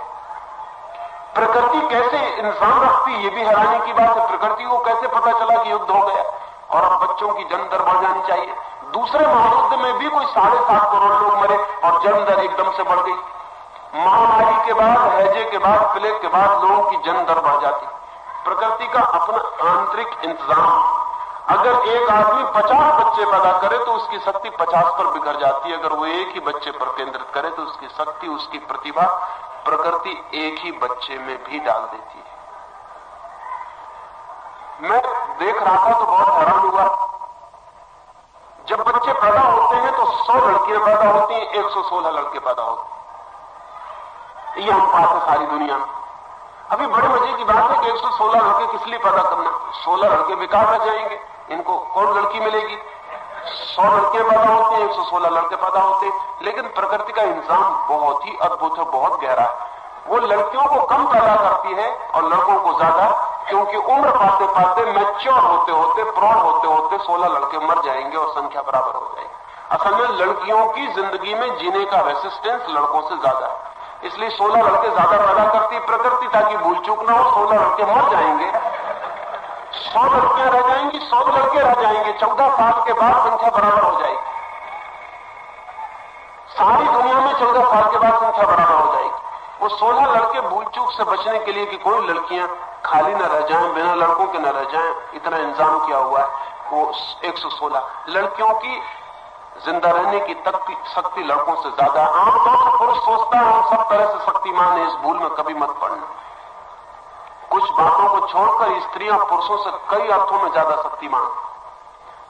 प्रकृति कैसे इंसान रखती, ये भी हैरानी की बात है। प्रकृति को कैसे पता चला कि युद्ध हो गया और अब बच्चों की जन्म दर बढ़ जानी चाहिए। दूसरे महायुद्ध में भी कोई 7.5 करोड़ लोग मरे और जन्म दर एकदम से बढ़ गई। महामारी के बाद, हैजे के बाद, प्लेग के बाद लोगों की जन दर बढ़ जाती। प्रकृति का अपना आंतरिक इंतजाम। अगर एक आदमी 50 बच्चे पैदा करे तो उसकी शक्ति 50 पर बिखर जाती है। अगर वो एक ही बच्चे पर केंद्रित करे तो उसकी शक्ति, उसकी प्रतिभा प्रकृति एक ही बच्चे में भी डाल देती है। मैं देख रहा था तो बहुत हैरान हुआ। जब बच्चे पैदा होते हैं तो 100 लड़कियां पैदा होती हैं, 116 लड़के पैदा होते हैं। ये हम पाते सारी दुनिया में। अभी बड़े मजे की बात है कि 116 लड़के किस लिए पैदा करना? 16 लड़के बेकार रह जाएंगे, इनको कौन लड़की मिलेगी? 100 लड़कियां पैदा होती हैं, 116 लड़के पैदा होते हैं। लेकिन प्रकृति का इंतजाम बहुत ही अद्भुत है, बहुत गहरा है। वो लड़कियों को कम पैदा करती है और लड़कों को ज्यादा, क्योंकि उम्र पाते पाते, मैच्योर होते होते, प्रौढ़ होते होते 16 लड़के मर जाएंगे और संख्या बराबर हो जाएगी। असल में लड़कियों की जिंदगी में जीने का रेसिस्टेंस लड़कों से ज्यादा है, इसलिए 16 लड़के ज्यादा पैदा करती प्रकृति, ताकि भूल चूक ना हो। 16 लड़के मर जाएंगे, 100 लड़कियां रह जाएंगी, 100 लड़के रह जाएंगे। 14 साल के बाद संख्या बराबर हो जाएगी। सारी दुनिया में 14 साल के बाद संख्या बराबर हो जाएगी। वो 16 लड़के भूल चूक से बचने के लिए कि कोई लड़कियां खाली न रह जाएं, बिना लड़कों के न रह जाएं, इतना इंतजाम किया हुआ है। वो 116 लड़कियों की जिंदा रहने की शक्ति लड़कों से ज्यादा। आमतौर पर पुरुष सोचता है हम सब तरह से शक्तिमान है, इस भूल में कभी मत पड़ना। कुछ बातों को छोड़कर स्त्रियां पुरुषों से कई अर्थों में ज्यादा शक्तिमान,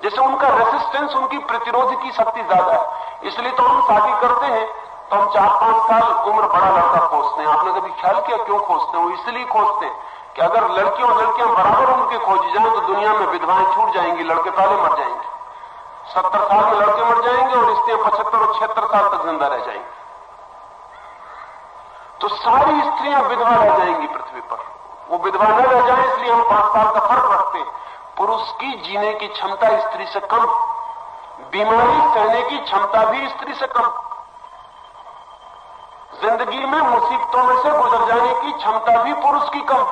जैसे उनका रेसिस्टेंस, उनकी प्रतिरोध की शक्ति ज्यादा है। इसलिए तो हम शादी करते हैं तो हम 4-5 साल उम्र बड़ा लड़का खोजते हैं। आपने कभी ख्याल किया क्यों खोजते हैं? वो इसलिए खोजते हैं कि अगर लड़कियों बराबर उम्र की खोजी जाए तो दुनिया में विधवाएं छूट जाएंगी, लड़के पहले मर जाएंगे। 70 साल में लड़के मर जाएंगे और स्त्रियां 75 और 76 साल तक जिंदा रह जाएंगी। तो सारी स्त्रियां विधवा रह जाएंगी पृथ्वी पर। वो विधवा न रह जाए इसलिए हम 5 साल का फर्क रखते हैं। पुरुष की जीने की क्षमता स्त्री से कम, बीमारी सहने की क्षमता भी स्त्री से कम, जिंदगी में मुसीबतों में से गुजर जाने की क्षमता भी पुरुष की कम।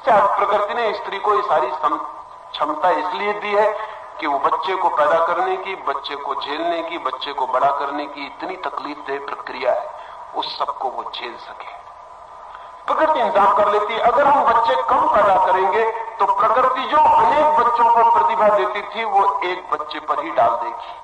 शायद प्रकृति ने स्त्री को ये सारी क्षमता इसलिए दी है कि वो बच्चे को पैदा करने की, बच्चे को झेलने की, बच्चे को बड़ा करने की इतनी तकलीफदेह प्रक्रिया है, उस सबको वो झेल सके। प्रकृति इंतजाम कर लेती है। अगर हम बच्चे कम पैदा करेंगे तो प्रकृति जो अनेक बच्चों को प्रतिभा देती थी वो एक बच्चे पर ही डाल देगी।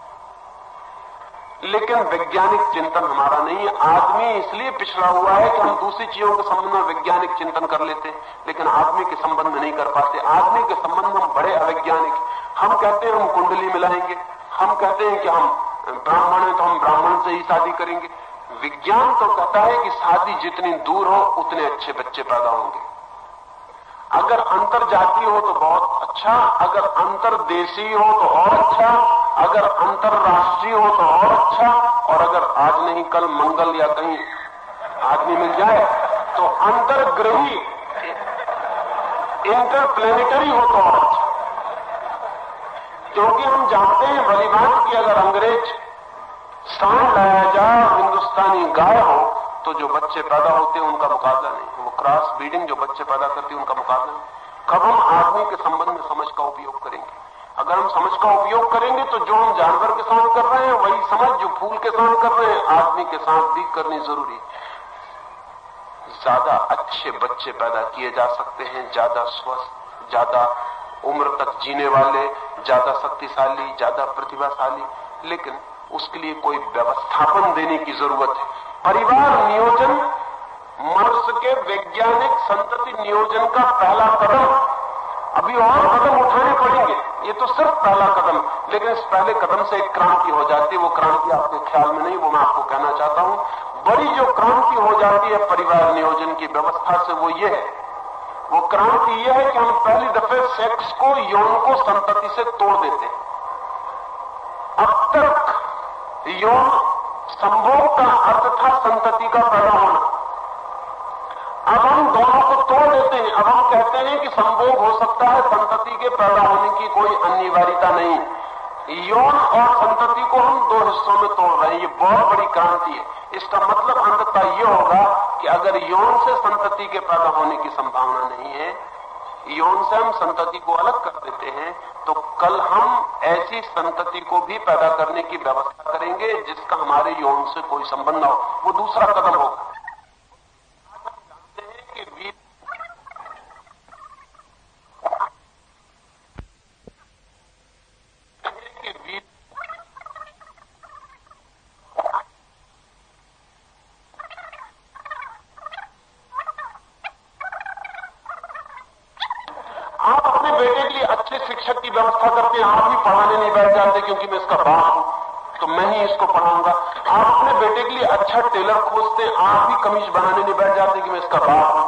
लेकिन वैज्ञानिक चिंतन हमारा नहीं है। आदमी इसलिए पिछड़ा हुआ है कि हम दूसरी चीजों के संबंध में वैज्ञानिक चिंतन कर लेते हैं, लेकिन आदमी के संबंध में नहीं कर पाते। आदमी के संबंध में हम बड़े अवैज्ञानिक। हम कहते हैं हम कुंडली मिलाएंगे, हम कहते हैं कि हम ब्राह्मण हैं तो हम ब्राह्मण से ही शादी करेंगे। विज्ञान तो कहता है कि शादी जितनी दूर हो उतने अच्छे बच्चे पैदा होंगे। अगर अंतर जातीय हो तो बहुत अच्छा, अगर अंतरदेशीय हो तो और अच्छा, अगर अंतरराष्ट्रीय हो तो और अच्छा, और अगर आज नहीं कल मंगल या कहीं आदमी मिल जाए तो अंतरग्रही इंटरप्लेनेटरी हो तो और अच्छा। क्योंकि हम जानते हैं भली बात कि अगर अंग्रेज सांड लाया जाए, हिंदुस्तानी गाय हो, तो जो बच्चे पैदा होते हैं उनका मुकाबला नहीं। वो क्रॉस ब्रीडिंग जो बच्चे पैदा करती है उनका मुकाबला नहीं। कब हम आदमी के संबंध में समझ का उपयोग करेंगे? अगर हम समझ का उपयोग करेंगे तो जो हम जानवर के साथ कर रहे हैं वही समझ जो फूल के साथ कर रहे हैं आदमी के साथ भी करनी जरूरी। ज्यादा अच्छे बच्चे पैदा किए जा सकते हैं, ज्यादा स्वस्थ, ज्यादा उम्र तक जीने वाले, ज्यादा शक्तिशाली, ज्यादा प्रतिभाशाली, लेकिन उसके लिए कोई व्यवस्थापन देने की जरूरत है। परिवार नियोजन मनुष्य के वैज्ञानिक संतति नियोजन का पहला कदम। अभी और कदम उठाने पड़ेंगे, ये तो सिर्फ पहला कदम, लेकिन इस पहले कदम से एक क्रांति हो जाती है। वो क्रांति आपके ख्याल में नहीं, वो मैं आपको कहना चाहता हूं। बड़ी जो क्रांति हो जाती है परिवार नियोजन की व्यवस्था से वो ये है, वो क्रांति ये है कि हम पहली दफे सेक्स को, यौन को संतति से तोड़ देते हैं। अब तक यौन संभोग का अर्थ था संतति का पैदा होना। अब हम दोनों को तोड़ देते हैं। अब हम कहते हैं कि संभोग हो सकता है, संतति के पैदा होने की कोई अनिवार्यता नहीं। यौन और संतति को हम 2 हिस्सों में तोड़ रहे हैं। ये बहुत बड़ी क्रांति है। इसका मतलब अंततः यह होगा कि अगर यौन से संतति के पैदा होने की संभावना नहीं है यौन से हम संतति को अलग कर देते हैं, तो कल हम ऐसी संतति को भी पैदा करने की व्यवस्था करेंगे जिसका हमारे यौन से कोई संबंध ना हो। वो दूसरा कदम होगा। जानते हैं कि वीर आप अपने बेटे के लिए अच्छे शिक्षक की व्यवस्था करते हैं, आप ही पढ़ाने नहीं बैठ जाते क्योंकि मैं इसका बाप हूं तो मैं ही इसको पढ़ाऊंगा। आप अपने बेटे के लिए अच्छा टेलर खोजते हैं, आप ही कमीज बनाने नहीं बैठ जाते कि मैं इसका बाप हूं।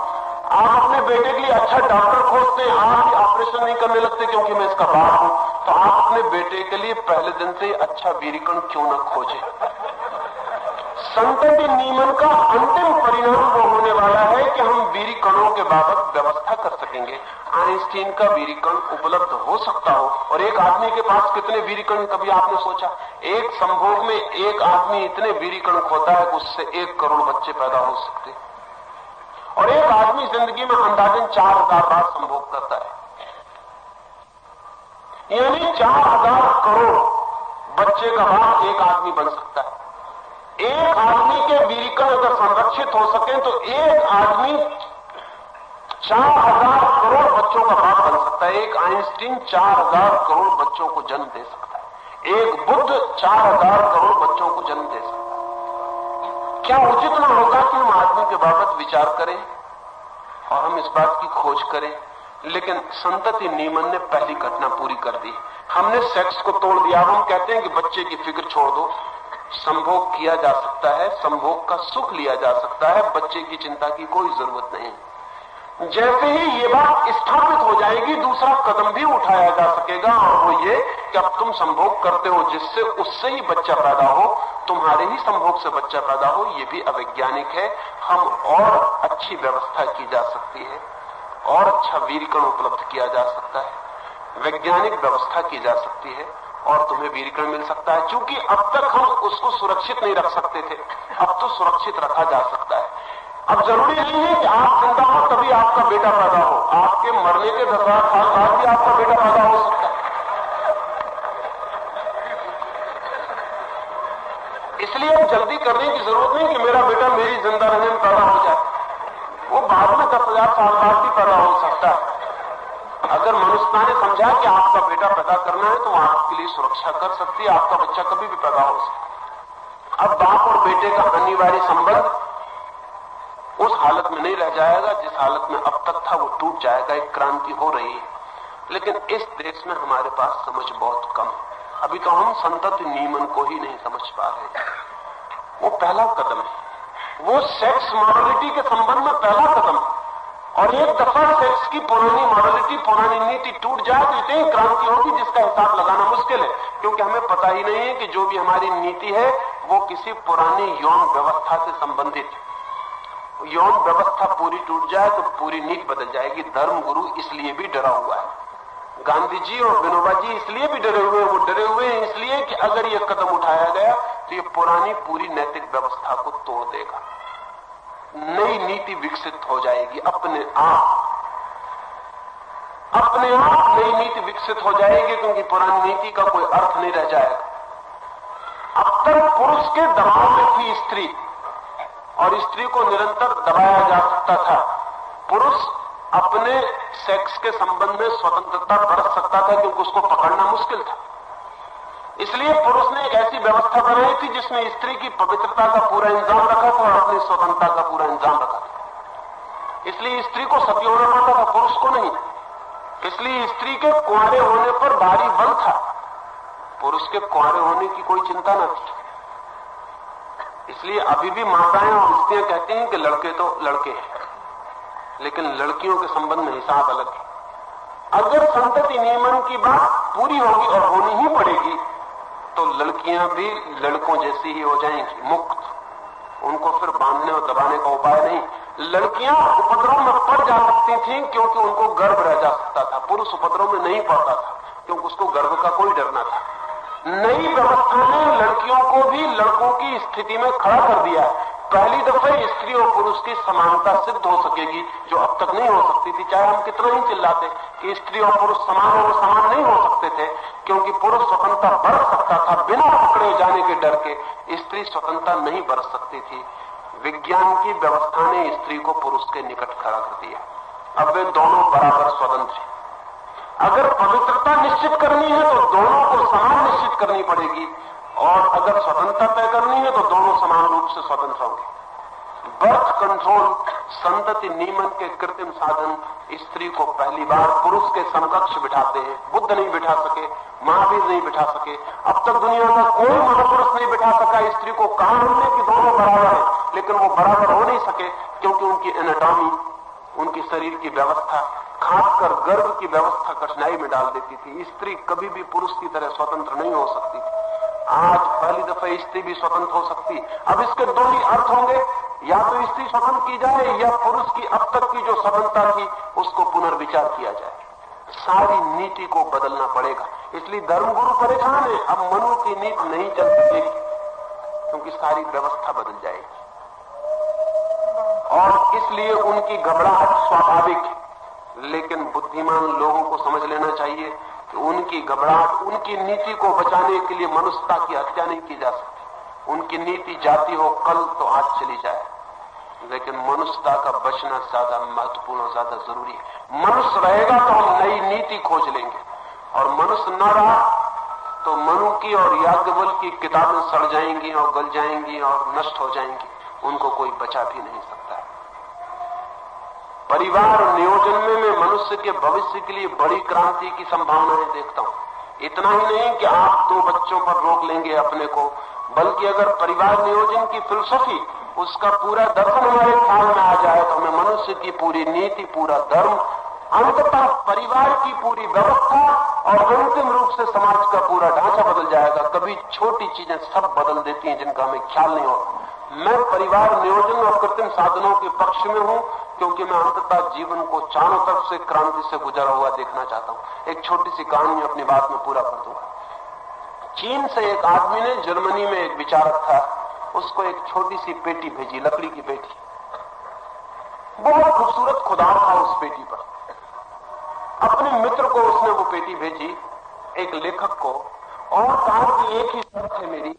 आप अपने बेटे के लिए अच्छा डॉक्टर खोजते हैं, आप ही ऑपरेशन नहीं करने लगते क्योंकि मैं इसका बाप हूं। तो आप अपने बेटे के लिए पहले दिन से अच्छा वीरिकण क्यों न खोजें। संतति नियमन का अंतिम परिणाम वो होने वाला है कि हम वीरिकणों के बाबत व्यवस्था कर सकेंगे। आइंस्टीन का वीरिकण उपलब्ध हो सकता हो, और एक आदमी के पास कितने वीरिकण, कभी आपने सोचा? एक संभोग में एक आदमी इतने वीरिकण खोता है कि उससे 1 करोड़ बच्चे पैदा हो सकते, और एक आदमी जिंदगी में अंदाजन 4000 बार संभोग करता है, यानी 4000 करोड़ बच्चे का बाप एक आदमी बन सकता है। एक आदमी के वीरिकण अगर संरक्षित हो सके तो एक आदमी 4000 करोड़ बच्चों का बाप बन सकता है। एक आइंस्टीन 4000 करोड़ बच्चों को जन्म दे सकता है। एक बुद्ध 4000 करोड़ बच्चों को जन्म दे सकता है। क्या उचित ना होगा कि हम आदमी के बाबत विचार करें और हम इस बात की खोज करें? लेकिन संतति नियमन ने पहली घटना पूरी कर दी। हमने सेक्स को तोड़ दिया। हम कहते हैं कि बच्चे की फिक्र छोड़ दो, संभोग किया जा सकता है, संभोग का सुख लिया जा सकता है, बच्चे की चिंता की कोई जरूरत नहीं। जैसे ही ये बात स्थापित हो जाएगी, दूसरा कदम भी उठाया जा सकेगा, और वो ये कि अब तुम संभोग करते हो जिससे उससे ही बच्चा पैदा हो, तुम्हारे ही संभोग से बच्चा पैदा हो, ये भी अवैज्ञानिक है। हम और अच्छी व्यवस्था की जा सकती है, और अच्छा वीरिकण उपलब्ध किया जा सकता है, वैज्ञानिक व्यवस्था की जा सकती है, और तुम्हें वीरिकण मिल सकता है। क्योंकि अब तक हम उसको सुरक्षित नहीं रख सकते थे, अब तो सुरक्षित रखा जा सकता है। अब जरूरी नहीं है कि आप जिंदा हो तभी आपका बेटा पैदा हो, आपके मरने के 10,000 साल बाद भी आपका बेटा पैदा हो सकता है। इसलिए अब जल्दी करने की जरूरत नहीं कि मेरा बेटा मेरी जिंदा रहने में पैदा हो जाए, वो बाद में 10,000 साल बाद भी पैदा हो सकता है। अगर मनुष्यता ने समझा कि आपका बेटा पैदा करना है तो वो आपके लिए सुरक्षा कर सकती है, आपका बच्चा कभी भी पैदा हो सकता है। अब बाप और बेटे का अनिवार्य संबंध उस हालत में नहीं रह जाएगा जिस हालत में अब तक था, वो टूट जाएगा। एक क्रांति हो रही है, लेकिन इस देश में हमारे पास समझ बहुत कम है। अभी तो हम संतति नियमन को ही नहीं समझ पा रहे। वो पहला कदम है, वो सेक्स मॉडलिटी के संबंध में पहला कदम है। और एक दफा सेक्स की पुरानी मॉडलिटी, पुरानी नीति टूट जाए तो इतनी क्रांति होगी जिसका हिसाब लगाना मुश्किल है, क्योंकि हमें पता ही नहीं है कि जो भी हमारी नीति है वो किसी पुरानी यौन व्यवस्था से संबंधित है। यौन व्यवस्था पूरी टूट जाए तो पूरी नीति बदल जाएगी। धर्म गुरु इसलिए भी डरा हुआ है, गांधी जी और विनोबा जी इसलिए भी डरे हुए हैं। वो डरे हुए हैं इसलिए कि अगर ये कदम उठाया गया तो ये पुरानी पूरी नैतिक व्यवस्था को तोड़ देगा, नई नीति विकसित हो जाएगी अपने आप नई नीति विकसित हो जाएगी, क्योंकि पुरानी नीति का कोई अर्थ नहीं रह जाएगा। अब तक पुरुष के दबाव में थी स्त्री, और स्त्री को निरंतर दबाया जा सकता था। पुरुष अपने सेक्स के संबंध में स्वतंत्रता बरत सकता था क्योंकि उसको पकड़ना मुश्किल था। इसलिए पुरुष ने एक ऐसी व्यवस्था बनाई थी जिसमें स्त्री की पवित्रता का पूरा इंतजाम रखा था और अपनी स्वतंत्रता का पूरा इंतजाम रखा था। इसलिए स्त्री को सती होना पड़ता था, पुरुष को नहीं। इसलिए स्त्री के कुंवारे होने पर भारी बल था, पुरुष के कुंवारे होने की कोई चिंता न थी। इसलिए अभी भी माताएं और स्त्रियां कहती हैं कि लड़के तो लड़के हैं, लेकिन लड़कियों के संबंध में हिसाब अलग है। अगर संतति नियमन की बात पूरी होगी और होनी ही पड़ेगी तो लड़कियां भी लड़कों जैसी ही हो जाएंगी, मुक्त। उनको फिर बांधने और दबाने का उपाय नहीं। लड़कियां उपद्रव में पड़ जा सकती थीं क्योंकि उनको गर्भ रह जा सकता था, पुरुष उपद्रव में नहीं पड़ता था क्योंकि उसको गर्भ का कोई डर न था। नई व्यवस्था ने लड़कियों को भी लड़कों की स्थिति में खड़ा कर दिया। पहली दफे स्त्री और पुरुष की समानता सिद्ध हो सकेगी, जो अब तक नहीं हो सकती थी। चाहे हम कितना ही चिल्लाते कि स्त्री और पुरुष समान और समान नहीं हो सकते थे, क्योंकि पुरुष स्वतंत्रता बरत सकता था बिना पकड़े जाने के डर के, स्त्री स्वतंत्रता नहीं बरत सकती थी। विज्ञान की व्यवस्था ने स्त्री को पुरुष के निकट खड़ा कर दिया। अब वे दोनों बराबर स्वतंत्र हैं। अगर पवित्रता निश्चित करनी है तो दोनों को समान निश्चित करनी पड़ेगी, और अगर स्वतंत्रता तय करनी है तो दोनों समान रूप से स्वतंत्र होंगे। बर्थ कंट्रोल, संतति नियमन के कृत्रिम साधन स्त्री को पहली बार पुरुष के समकक्ष बिठाते हैं। बुद्ध नहीं बिठा सके, महावीर नहीं बिठा सके, अब तक दुनिया का कोई महापुरुष नहीं बिठा सका स्त्री को। कहा हमने कि दोनों बराबर है, लेकिन वो बराबर हो नहीं सके, क्योंकि उनकी एनाटॉमी, उनकी शरीर की व्यवस्था, खासकर गर्भ की व्यवस्था कठिनाई में डाल देती थी। स्त्री कभी भी पुरुष की तरह स्वतंत्र नहीं हो सकती थी। आज पहली दफे स्त्री भी स्वतंत्र हो सकती। अब इसके दो ही अर्थ होंगे, या तो स्त्री स्वतंत्र की जाए या पुरुष की अब तक की जो स्वतंत्रता थी उसको पुनर्विचार किया जाए। सारी नीति को बदलना पड़ेगा। इसलिए धर्मगुरु परेशान है, अब मनु की नीति नहीं चल सकेगी, क्योंकि सारी व्यवस्था बदल जाएगी। और इसलिए उनकी घबराहट स्वाभाविक है, लेकिन बुद्धिमान लोगों को समझ लेना चाहिए कि उनकी घबराहट, उनकी नीति को बचाने के लिए मनुष्यता की हत्या नहीं की जा सकती। उनकी नीति जाती हो कल तो आज चली जाए, लेकिन मनुष्यता का बचना ज्यादा महत्वपूर्ण और ज्यादा जरूरी है। मनुष्य रहेगा तो हम नई नीति खोज लेंगे, और मनुष्य न रहा तो मनु की और याज्ञवल्क्य की किताबें सड़ जाएंगी और गल जाएंगी और नष्ट हो जाएंगी, उनको कोई बचा भी नहीं सकता। परिवार नियोजन में मैं मनुष्य के भविष्य के लिए बड़ी क्रांति की संभावनाएं देखता हूं। इतना ही नहीं कि आप 2 बच्चों पर रोक लेंगे अपने को, बल्कि अगर परिवार नियोजन की फिलसफी, उसका पूरा दर्शन हमारे ख्याल में आ जाए तो हमें मनुष्य की पूरी नीति, पूरा धर्म, अंततः परिवार की पूरी व्यवस्था और अंतिम रूप से समाज का पूरा ढांचा बदल जाएगा। कभी छोटी चीजें सब बदल देती हैं जिनका हमें ख्याल नहीं होता। मैं परिवार नियोजन और कृत्रिम साधनों के पक्ष में हूं, क्योंकि मैं अंततः जीवन को चारों तरफ से क्रांति से गुजरा हुआ देखना चाहता हूं। एक छोटी सी कहानी अपनी बात में पूरा कर दूंगा। चीन से एक आदमी ने, जर्मनी में एक विचारक था, उसको एक छोटी सी पेटी भेजी, लकड़ी की पेटी। बहुत खूबसूरत खुदाव था उस पेटी पर। अपने मित्र को उसने वो पेटी भेजी, एक लेखक को, और कहा कि एक ही शर्त है मेरी,